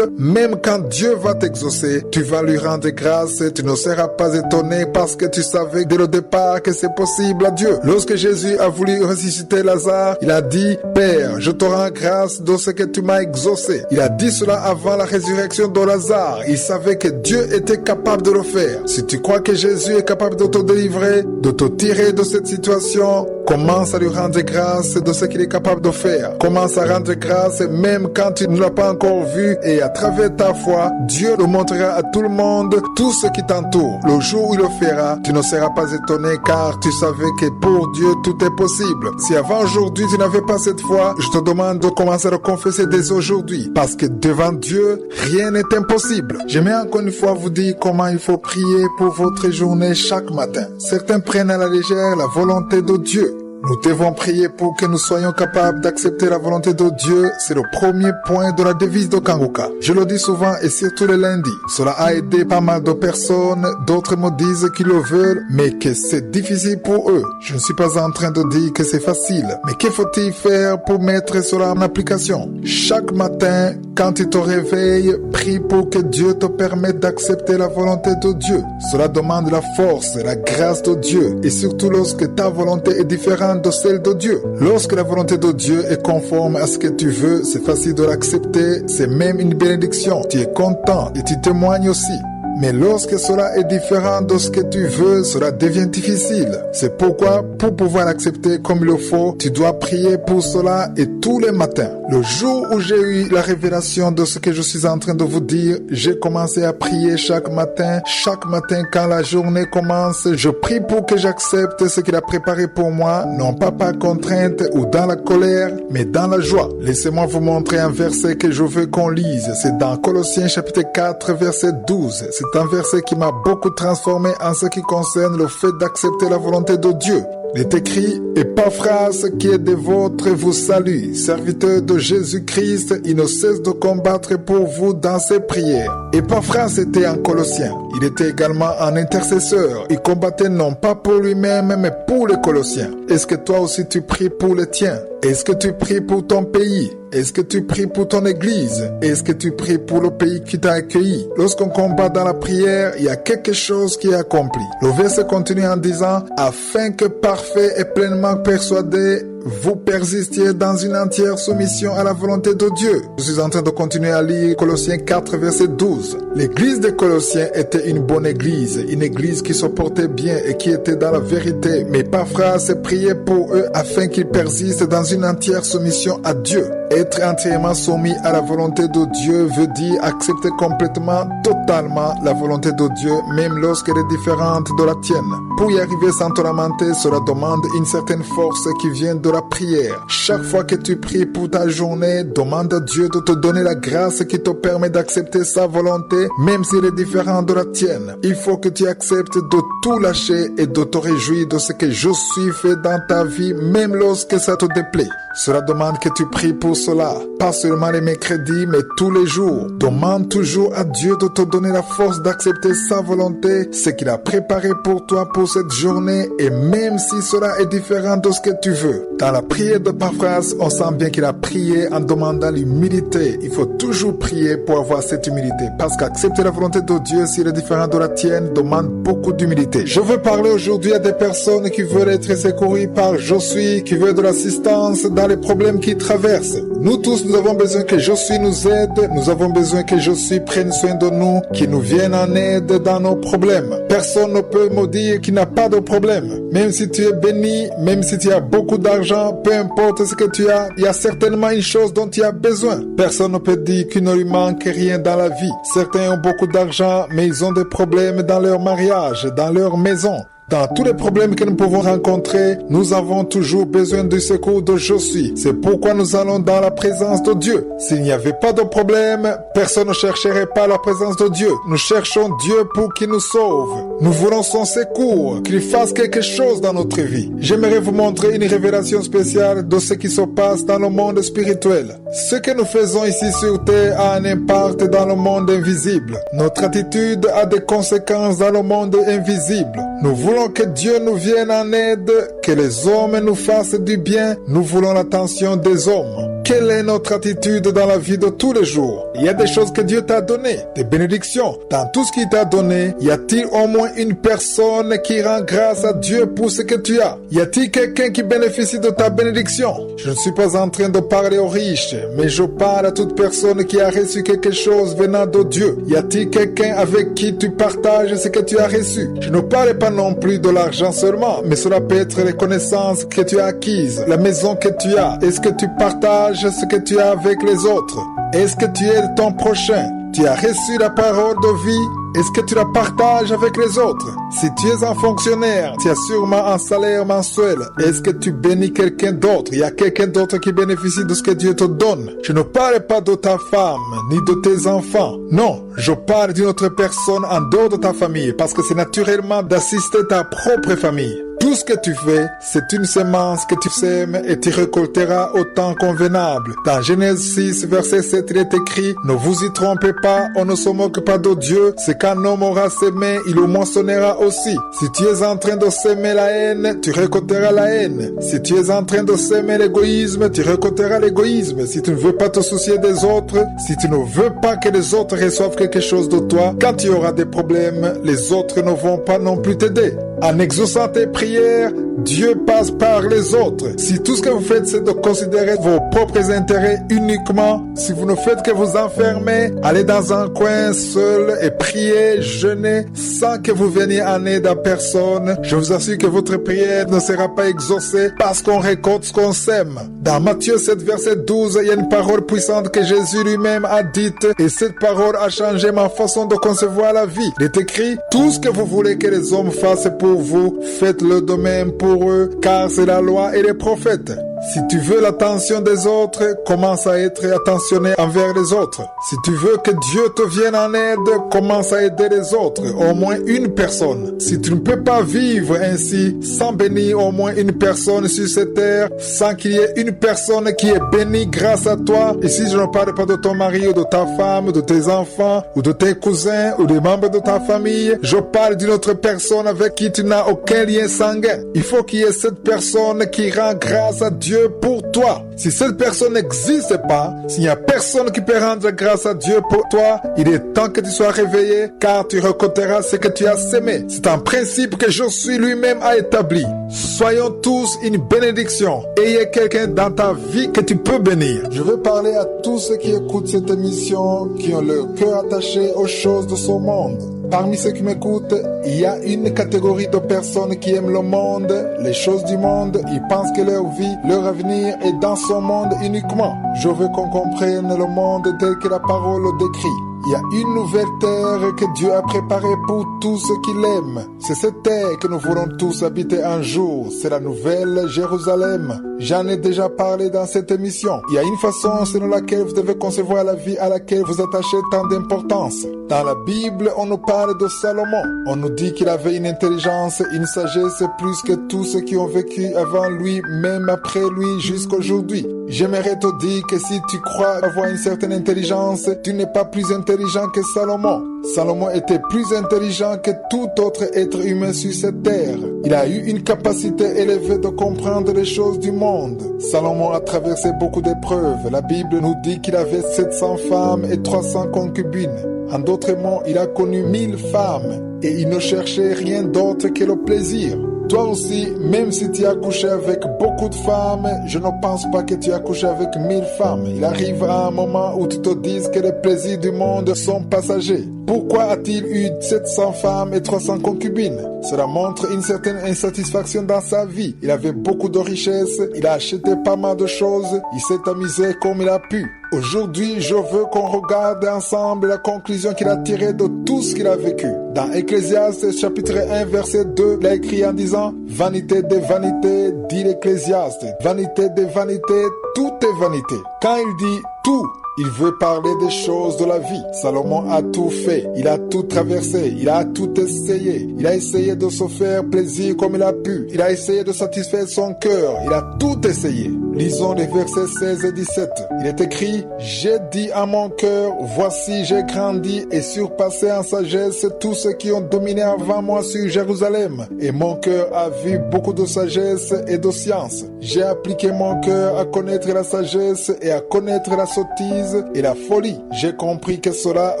même quand Dieu va t'exaucer, tu vas lui rendre grâce, tu ne seras pas étonné parce que tu savais dès le départ que c'est possible à Dieu. Lorsque Jésus a voulu ressusciter Lazare, il a dit, Père, je te rends grâce de ce que tu m'as exaucé. Il a dit cela avant la résurrection de Lazare. Il savait que Dieu était capable de le faire. Si tu crois que Jésus est capable de te délivrer, de te tirer de cette situation, commence à lui rendre grâce de ce qu'il est capable de faire. Commence à rendre grâce même quand tu ne l'as pas encore vu et à travers ta foi, Dieu le montrera à tout le monde, tout ce qui t'entoure. Le jour où il le fera, tu ne seras pas étonné car tu savais que pour Dieu tout est possible. Si avant aujourd'hui tu n'avais pas cette foi, je te demande de commencer à le confesser dès aujourd'hui parce que devant Dieu, rien n'est impossible. J'aimerais encore une fois vous dire comment il faut prier pour votre journée chaque matin. Certains prennent à la légère la volonté de Dieu. Nous devons prier pour que nous soyons capables d'accepter la volonté de Dieu. C'est le premier point de la devise de Kanguka. Je le dis souvent et surtout le lundi. Cela a aidé pas mal de personnes. D'autres me disent qu'ils le veulent, mais que c'est difficile pour eux. Je ne suis pas en train de dire que c'est facile. Mais que faut-il faire pour mettre cela en application? Chaque matin, quand tu te réveilles, prie pour que Dieu te permette d'accepter la volonté de Dieu. Cela demande la force, la grâce de Dieu. Et surtout lorsque ta volonté est différente de celle de Dieu. Lorsque la volonté de Dieu est conforme à ce que tu veux, c'est facile de l'accepter, c'est même une bénédiction. Tu es content et tu témoignes aussi. Mais lorsque cela est différent de ce que tu veux, cela devient difficile. C'est pourquoi, pour pouvoir l'accepter comme il le faut, tu dois prier pour cela et tous les matins. Le jour où j'ai eu la révélation de ce que je suis en train de vous dire, j'ai commencé à prier chaque matin. Chaque matin, quand la journée commence, je prie pour que j'accepte ce qu'il a préparé pour moi, non pas par contrainte ou dans la colère, mais dans la joie. Laissez-moi vous montrer un verset que je veux qu'on lise. C'est dans Colossiens chapitre 4, verset 12. C'est un verset qui m'a beaucoup transformé en ce qui concerne le fait d'accepter la volonté de Dieu. Il est écrit, Epaphras qui est des vôtres vous salue, serviteur de Jésus-Christ, il ne cesse de combattre pour vous dans ses prières. Epaphras était en Colossiens. Il était également un intercesseur. Il combattait non pas pour lui-même, mais pour les Colossiens. Est-ce que toi aussi tu pries pour les tiens? Est-ce que tu pries pour ton pays? Est-ce que tu pries pour ton église? Est-ce que tu pries pour le pays qui t'a accueilli? Lorsqu'on combat dans la prière, il y a quelque chose qui est accompli. Le verset continue en disant « Afin que parfait et pleinement persuadé, vous persistiez dans une entière soumission à la volonté de Dieu. » Je suis en train de continuer à lire Colossiens 4, verset 12. L'église des Colossiens était une bonne église, une église qui se portait bien et qui était dans la vérité. Mais Paphras priait pour eux afin qu'ils persistent dans une entière soumission à Dieu. Être entièrement soumis à la volonté de Dieu veut dire accepter complètement, totalement la volonté de Dieu, même lorsqu'elle est différente de la tienne. Pour y arriver sans te lamenter, cela demande une certaine force qui vient de la prière. Chaque fois que tu pries pour ta journée, demande à Dieu de te donner la grâce qui te permet d'accepter sa volonté, même s'il est différent de la tienne. Il faut que tu acceptes de tout lâcher et de te réjouir de ce que je suis fait dans ta vie, même lorsque ça te déplaît. Cela demande que tu pries pour cela, pas seulement les mercredis, mais tous les jours. Demande toujours à Dieu de te donner la force d'accepter sa volonté, ce qu'il a préparé pour toi pour cette journée, et même si cela est différent de ce que tu veux. Dans la prière de Paphras, on sent bien qu'il a prié en demandant l'humilité. Il faut toujours prier pour avoir cette humilité, parce qu'accepter la volonté de Dieu, s'il est différent de la tienne, demande beaucoup d'humilité. Je veux parler aujourd'hui à des personnes qui veulent être secourues par Je suis, qui veulent de l'assistance dans les problèmes qu'ils traversent. Nous tous, nous avons besoin que Je suis nous aide. Nous avons besoin que Je suis prenne soin de nous, qu'il nous vienne en aide dans nos problèmes. Personne ne peut me dire qu'il n'a pas de problème. Même si tu es béni, même si tu as beaucoup d'argent, peu importe ce que tu as, il y a certainement une chose dont tu as besoin. Personne ne peut dire qu'il ne lui manque rien dans la vie. Certains ont beaucoup d'argent, mais ils ont des problèmes dans leur mariage, dans leur maison. Dans tous les problèmes que nous pouvons rencontrer, nous avons toujours besoin du secours de Je suis. C'est pourquoi nous allons dans la présence de Dieu. S'il n'y avait pas de problème, personne ne chercherait pas la présence de Dieu. Nous cherchons Dieu pour qu'il nous sauve. Nous voulons son secours, qu'il fasse quelque chose dans notre vie. J'aimerais vous montrer une révélation spéciale de ce qui se passe dans le monde spirituel. Ce que nous faisons ici sur terre a un impact dans le monde invisible. Notre attitude a des conséquences dans le monde invisible. Nous voulons que Dieu nous vienne en aide, que les hommes nous fassent du bien. Nous voulons l'attention des hommes. Quelle est notre attitude dans la vie de tous les jours? Il y a des choses que Dieu t'a données, des bénédictions. Dans tout ce qu'il t'a donné, y a-t-il au moins une personne qui rend grâce à Dieu pour ce que tu as? Y a-t-il quelqu'un qui bénéficie de ta bénédiction? Je ne suis pas en train de parler aux riches, mais je parle à toute personne qui a reçu quelque chose venant de Dieu. Y a-t-il quelqu'un avec qui tu partages ce que tu as reçu? Je ne parle pas non plus de l'argent seulement, mais cela peut être les connaissances que tu as acquises, la maison que tu as. Est-ce que tu partages ce que tu as avec les autres? Est-ce que tu aides ton prochain? Tu as reçu la parole de vie? Est-ce que tu la partages avec les autres? Si tu es un fonctionnaire, tu as sûrement un salaire mensuel. Est-ce que tu bénis quelqu'un d'autre? Il y a quelqu'un d'autre qui bénéficie de ce que Dieu te donne. Je ne parle pas de ta femme, ni de tes enfants. Non, je parle d'une autre personne en dehors de ta famille, parce que c'est naturellement d'assister ta propre famille. Tout ce que tu fais, c'est une semence que tu sèmes et tu récolteras au temps convenable. Dans Genèse 6, verset 7, il est écrit « Ne vous y trompez pas, on ne se moque pas de Dieu. C'est qu'un homme aura semé, il le moissonnera aussi. Si tu es en train de s'aimer la haine, tu récolteras la haine. Si tu es en train de s'aimer l'égoïsme, tu récolteras l'égoïsme. Si tu ne veux pas te soucier des autres, si tu ne veux pas que les autres reçoivent quelque chose de toi, quand tu auras des problèmes, les autres ne vont pas non plus t'aider. En exaucant tes prières, Dieu passe par les autres. Si tout ce que vous faites, c'est de considérer vos propres intérêts uniquement, si vous ne faites que vous enfermer, aller dans un coin seul et prier, jeûner, sans que vous veniez en aide à personne, je vous assure que votre prière ne sera pas exaucée parce qu'on récolte ce qu'on sème. Dans Matthieu 7, verset 12, il y a une parole puissante que Jésus lui-même a dite, et cette parole a changé ma façon de concevoir la vie. Il est écrit, tout ce que vous voulez que les hommes fassent pour vous, faites-le de même pour eux, car c'est la loi et les prophètes. Si tu veux l'attention des autres, commence à être attentionné envers les autres. Si tu veux que Dieu te vienne en aide, commence à aider les autres, au moins une personne. Si tu ne peux pas vivre ainsi sans bénir au moins une personne sur cette terre, sans qu'il y ait une personne qui est bénie grâce à toi, ici je ne parle pas de ton mari ou de ta femme, de tes enfants ou de tes cousins ou des membres de ta famille, je parle d'une autre personne avec qui tu n'as aucun lien sanguin. Il faut qu'il y ait cette personne qui rend grâce à Dieu pour toi. Si cette personne n'existe pas, s'il n'y a personne qui peut rendre grâce à Dieu pour toi, il est temps que tu sois réveillé, car tu récolteras ce que tu as semé. C'est un principe que Josué lui-même a établi. Soyons tous une bénédiction. Ayez quelqu'un dans ta vie que tu peux bénir. Je veux parler à tous ceux qui écoutent cette émission, qui ont leur cœur attaché aux choses de ce monde. Parmi ceux qui m'écoutent, il y a une catégorie de personnes qui aiment le monde, les choses du monde. Ils pensent que leur vie, leur avenir est dans ce monde uniquement. Je veux qu'on comprenne le monde tel que la parole le décrit. Il y a une nouvelle terre que Dieu a préparée pour tous ceux qui l'aiment. C'est cette terre que nous voulons tous habiter un jour. C'est la nouvelle Jérusalem. J'en ai déjà parlé dans cette émission. Il y a une façon selon laquelle vous devez concevoir la vie à laquelle vous attachez tant d'importance. Dans la Bible, on nous parle de Salomon. On nous dit qu'il avait une intelligence, une sagesse plus que tous ceux qui ont vécu avant lui, même après lui, jusqu'aujourd'hui. J'aimerais te dire que si tu crois avoir une certaine intelligence, tu n'es pas plus intelligent que Salomon. Salomon était plus intelligent que tout autre être humain sur cette terre. Il a eu une capacité élevée de comprendre les choses du monde. Salomon a traversé beaucoup d'épreuves. La Bible nous dit qu'il avait 700 femmes et 300 concubines. En d'autres mots, il a connu 1000 femmes et il ne cherchait rien d'autre que le plaisir. Toi aussi, même si tu as couché avec beaucoup de femmes, je ne pense pas que tu as couché avec 1000 femmes. Il arrivera un moment où tu te dises que les plaisirs du monde sont passagers. Pourquoi a-t-il eu 700 femmes et 300 concubines? Cela montre une certaine insatisfaction dans sa vie. Il avait beaucoup de richesses, il a acheté pas mal de choses, il s'est amusé comme il a pu. Aujourd'hui, je veux qu'on regarde ensemble la conclusion qu'il a tirée de tout ce qu'il a vécu. Dans Ecclésiaste chapitre 1 verset 2, il a écrit en disant « Vanité des vanités, dit l'Ecclésiaste. Vanité des vanités, tout est vanité. » Quand il dit « tout », il veut parler des choses de la vie. Salomon a tout fait, il a tout traversé, il a tout essayé. Il a essayé de se faire plaisir comme il a pu. Il a essayé de satisfaire son cœur, il a tout essayé. Lisons les versets 16 et 17. Il est écrit « J'ai dit à mon cœur, voici j'ai grandi et surpassé en sagesse tous ceux qui ont dominé avant moi sur Jérusalem. Et mon cœur a vu beaucoup de sagesse et de science. J'ai appliqué mon cœur à connaître la sagesse et à connaître la sottise et la folie. J'ai compris que cela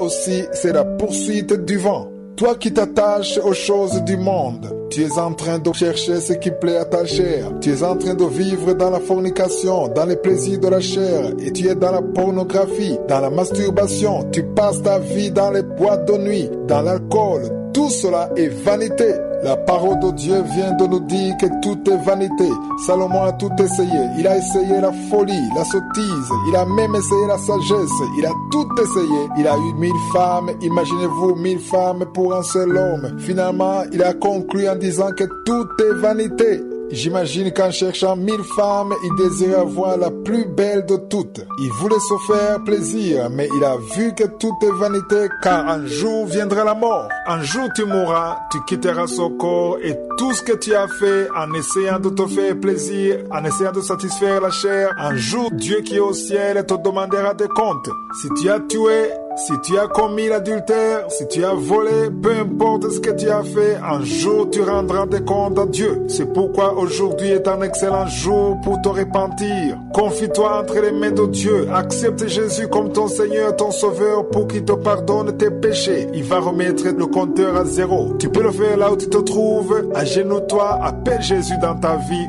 aussi, c'est la poursuite du vent. » Toi qui t'attaches aux choses du monde, tu es en train de chercher ce qui plaît à ta chair. Tu es en train de vivre dans la fornication, dans les plaisirs de la chair. Et tu es dans la pornographie, dans la masturbation. Tu passes ta vie dans les boîtes de nuit, dans l'alcool. Tout cela est vanité. La parole de Dieu vient de nous dire que tout est vanité. Salomon a tout essayé. Il a essayé la folie, la sottise. Il a même essayé la sagesse. Il a tout essayé. Il a eu 1000 femmes. Imaginez-vous 1000 femmes pour un seul homme. Finalement, il a conclu en disant que tout est vanité. J'imagine qu'en cherchant 1000 femmes, il désirait avoir la plus belle de toutes. Il voulait se faire plaisir, mais il a vu que tout est vanité, car un jour viendra la mort. Un jour tu mourras, tu quitteras ce corps, et tout ce que tu as fait en essayant de te faire plaisir, en essayant de satisfaire la chair, un jour Dieu qui est au ciel te demandera des comptes. Si tu as tué, si tu as commis l'adultère, si tu as volé, peu importe ce que tu as fait, un jour tu rendras des comptes à Dieu. C'est pourquoi aujourd'hui est un excellent jour pour te repentir. Confie-toi entre les mains de Dieu. Accepte Jésus comme ton Seigneur, ton Sauveur, pour qu'il te pardonne tes péchés. Il va remettre le compteur à zéro. Tu peux le faire là où tu te trouves. Agenouille-toi, appelle Jésus dans ta vie.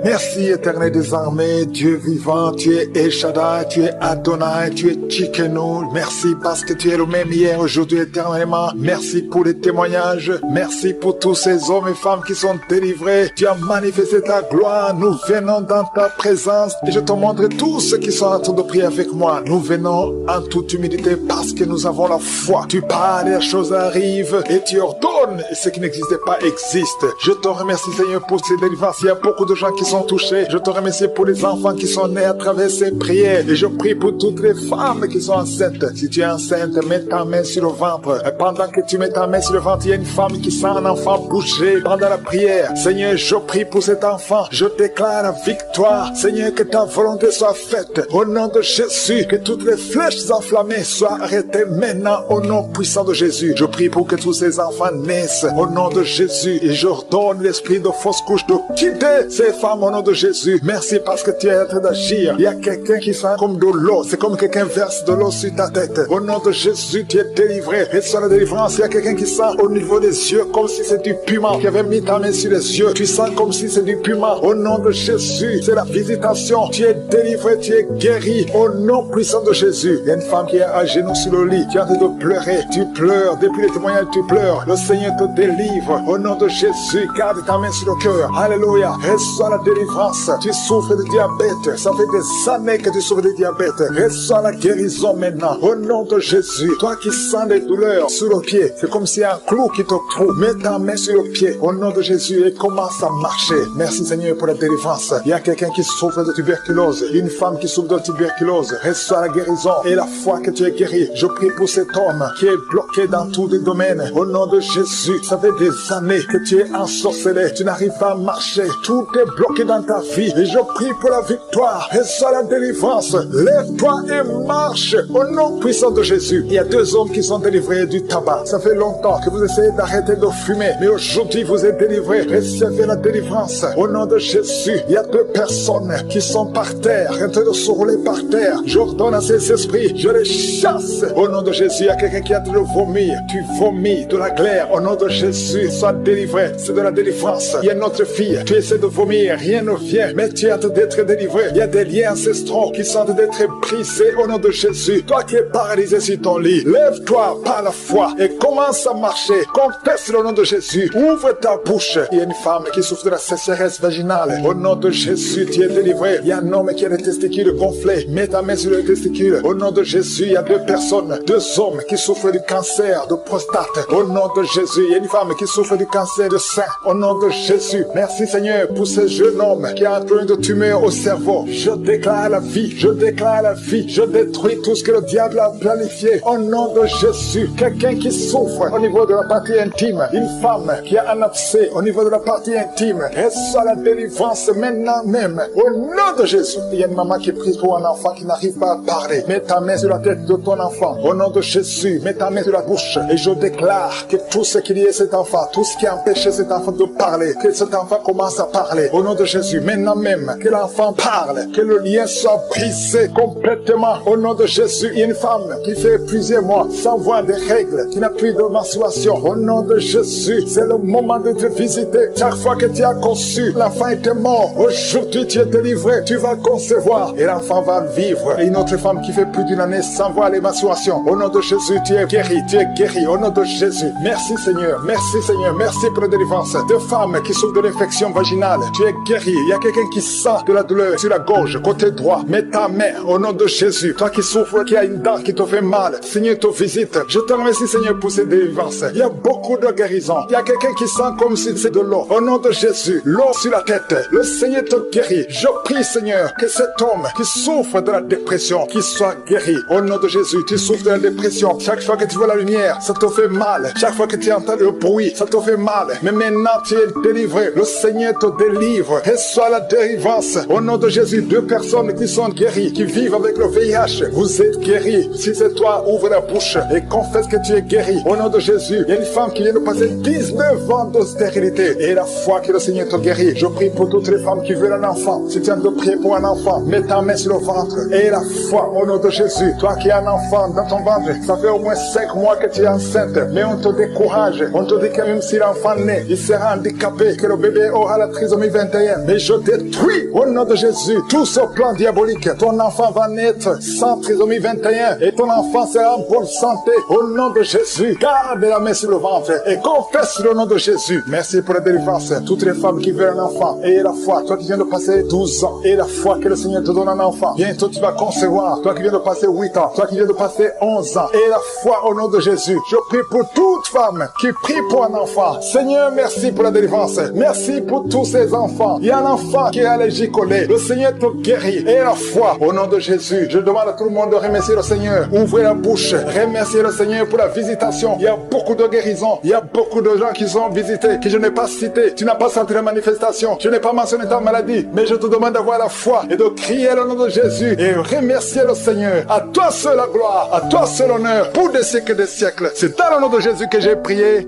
Merci éternel des armées, Dieu vivant, tu es El Shaddai, tu es Adonai, tu es Tsidkenu. Merci parce que tu es le même hier, aujourd'hui, éternellement. Merci pour les témoignages, merci pour tous ces hommes et femmes qui sont délivrés. Tu as manifesté ta gloire, nous venons dans ta présence et je te montre tous ceux qui sont en train de prier avec moi. Nous venons en toute humilité parce que nous avons la foi. Tu parles et les choses arrivent et tu ordonnes et ce qui n'existait pas existe. Je te remercie Seigneur pour ces délivrances. Il y a beaucoup de gens qui sont touchés. Je te remercie pour les enfants qui sont nés à travers ces prières. Et je prie pour toutes les femmes qui sont enceintes. Si tu es enceinte, mets ta main sur le ventre. Et pendant que tu mets ta main sur le ventre, il y a une femme qui sent un enfant bouger pendant la prière. Seigneur, je prie pour cet enfant. Je déclare la victoire. Seigneur, que ta volonté soit faite. Au nom de Jésus, que toutes les flèches enflammées soient arrêtées maintenant au nom puissant de Jésus. Je prie pour que tous ces enfants naissent au nom de Jésus. Et j'ordonne l'esprit de fausse couche de quitter ces femmes au nom de Jésus. Merci parce que tu es en train d'agir. Il y a quelqu'un qui sent comme de l'eau. C'est comme quelqu'un verse de l'eau sur ta tête. Au nom de Jésus, tu es délivré. Et sur la délivrance, il y a quelqu'un qui sent au niveau des yeux comme si c'est du piment. Qui avait mis ta main sur les yeux. Tu sens comme si c'est du piment. Au nom de Jésus, c'est la visitation. Tu es délivré, tu es guéri. Au nom puissant de Jésus. Il y a une femme qui est à genoux sur le lit. Tu es en train de pleurer. Tu pleures. Depuis les témoignages, tu pleures. Le Seigneur te délivre. Au nom de Jésus, garde ta main sur le cœur. Alléluia. Reçois la délivrance. Tu souffres de diabète. Ça fait des années que tu souffres de diabète. Reçois la guérison maintenant. Au nom de Jésus. Toi qui sens des douleurs sur le pied. C'est comme si un clou qui te trouve. Mets ta main sur le pied. Au nom de Jésus. Et commence à marcher. Merci Seigneur pour la délivrance. Il y a quelqu'un qui souffre de tuberculose. Une femme qui souffre de tuberculose. Reçois la guérison et la foi que tu es guéri. Je prie pour cet homme qui est bloqué dans tous les domaines. Au nom de Jésus. Ça fait des années que tu es ensorcelé. Tu n'arrives pas à marcher. Tout est bloqué dans ta vie. Et je prie pour la victoire. Reçois la délivrance. Lève-toi et marche. Au nom puissant de Jésus. Il y a 2 hommes qui sont délivrés du tabac. Ça fait longtemps que vous essayez d'arrêter de fumer. Mais aujourd'hui, vous êtes délivrés. Recevez la délivrance. Au nom de Jésus. Il y a 2 personnes qui sont par terre. En train de se rouler par terre. J'ordonne à ces esprits. Je les chasse. Au nom de Jésus. Il y a quelqu'un qui est en train de vomir. Tu vomis de la glaire. Au nom de Jésus. Sois délivré. C'est de la délivrance. Il y a une autre fille. Tu essaies de vomir. Rien ne vient. Mais tu es en train d'être délivré. Il y a des liens ancestraux qui sont en train d'être brisés au nom de Jésus. Toi qui es paralysé sur ton lit. Lève-toi par la foi et commence à marcher. Confesse le nom de Jésus. Ouvre ta bouche. Il y a une femme qui souffre de la sécheresse vaginale. Au nom de Jésus, tu es délivré. Il y a un homme qui a les testicules gonflés. Mets ta main sur les testicules. Au nom de Jésus, il y a 2 personnes, 2 hommes qui souffrent du cancer de prostate. Au nom de Jésus, il y a une femme qui souffre du cancer de sein. Au nom de Jésus, merci Seigneur pour ce jeune homme qui a un problème de tumeur au cerveau. Je déclare la vie. Je déclare la vie. Je détruis tout ce que le diable a planifié. Au nom de Jésus, quelqu'un qui souffre au niveau de la partie intime. Une femme qui a un abcès au niveau de la partie intime. Reçois la délivrance maintenant même. Au nom de Jésus. Il y a une maman qui prie pour un enfant qui n'arrive pas à parler. Mets ta main sur la tête de ton enfant. Au nom de Jésus, mets ta main sur la bouche. Et je déclare que tout ce qui est cet enfant, tout ce qui a empêché cet enfant de parler, que cet enfant commence à parler. Au nom de Jésus, maintenant même, que l'enfant parle. Que le lien soit brisé complètement. Au nom de Jésus, il y a une femme qui fait plusieurs mois sans voir des règles, qui n'a plus de menstruation. Au nom de Jésus, c'est le moment de te visiter. Chaque fois que tu as conçu, l'enfant était mort. Aujourd'hui, tu es délivré. Tu vas concevoir et l'enfant va vivre. Et une autre femme qui fait plus d'une année sans voir les menstruations. Au nom de Jésus, tu es guéri. Tu es guéri. Au nom de Jésus. Merci Seigneur. Merci Seigneur. Merci pour la délivrance. 2 femmes qui souffrent de l'infection vaginale. Tu es guéri. Il y a quelqu'un qui sent de la douleur sur la gauche, côté droit. Mets ta main au nom de Jésus. Toi qui souffres, qui a une dent qui te fait mal. Seigneur te visite. Je te remercie Seigneur pour cette délivrance. Il y a beaucoup de guérison. Il y a quelqu'un qui sent comme si c'est de l'eau. Au nom de Jésus. L'eau sur la tête. Le Seigneur te guérit. Je prie Seigneur que cet homme qui souffre de la dépression, qu'il soit guéri. Au nom de Jésus. Tu souffres de la dépression. Chaque fois que tu vois la lumière, ça te fait mal. Chaque fois que tu entends le bruit, ça te fait mal. Mais maintenant tu es délivré. Le Seigneur te délivre. Reçois la délivrance. Au nom de Jésus. 2 personnes qui sont guéries, qui vivent avec le VIH. Vous êtes guéris. Si c'est toi, ouvre la bouche et confesse que tu es guéri. Au nom de Jésus. Il y a une femme qui vient de passer 19 ans de stérilité. Et la foi que le Seigneur te guérit. Je prie pour toutes les femmes qui veulent un enfant. Si tu as de prier pour un enfant, mets ta main sur le ventre. Et la foi au nom de Jésus. Toi qui as un enfant dans ton ventre, ça fait au moins 5 mois que tu es enceinte. Mais on te décourage. On te dit que même si l'enfant naît, il sera handicapé, que le bébé aura la trisomie 21. moyen. Mais je détruis au nom de Jésus tout ce plan diabolique. Ton enfant va naître sans trisomie 21 et ton enfant sera en bonne santé au nom de Jésus. Garde la main sur le ventre et confesse le nom de Jésus. Merci pour la délivrance. Toutes les femmes qui veulent un enfant, et la foi, toi qui viens de passer 12 ans, et la foi que le Seigneur te donne un enfant. Bientôt tu vas concevoir, toi qui viens de passer 8 ans, toi qui viens de passer 11 ans, et la foi au nom de Jésus. Je prie pour toute femme qui prie pour un enfant. Seigneur, merci pour la délivrance. Merci pour tous ces enfants. Il y a un enfant qui est allergique au lait. Le Seigneur te guérit. Et la foi au nom de Jésus. Je demande à tout le monde de remercier le Seigneur. Ouvrez la bouche. Remerciez le Seigneur pour la visitation. Il y a beaucoup de guérisons. Il y a beaucoup de gens qui sont visités, que je n'ai pas cités. Tu n'as pas senti la manifestation. Je n'ai pas mentionné ta maladie. Mais je te demande d'avoir la foi et de crier le nom de Jésus et remercier le Seigneur. À toi seul la gloire. À toi seul l'honneur pour des siècles et des siècles. C'est dans le nom de Jésus que j'ai prié.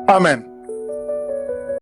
Amen.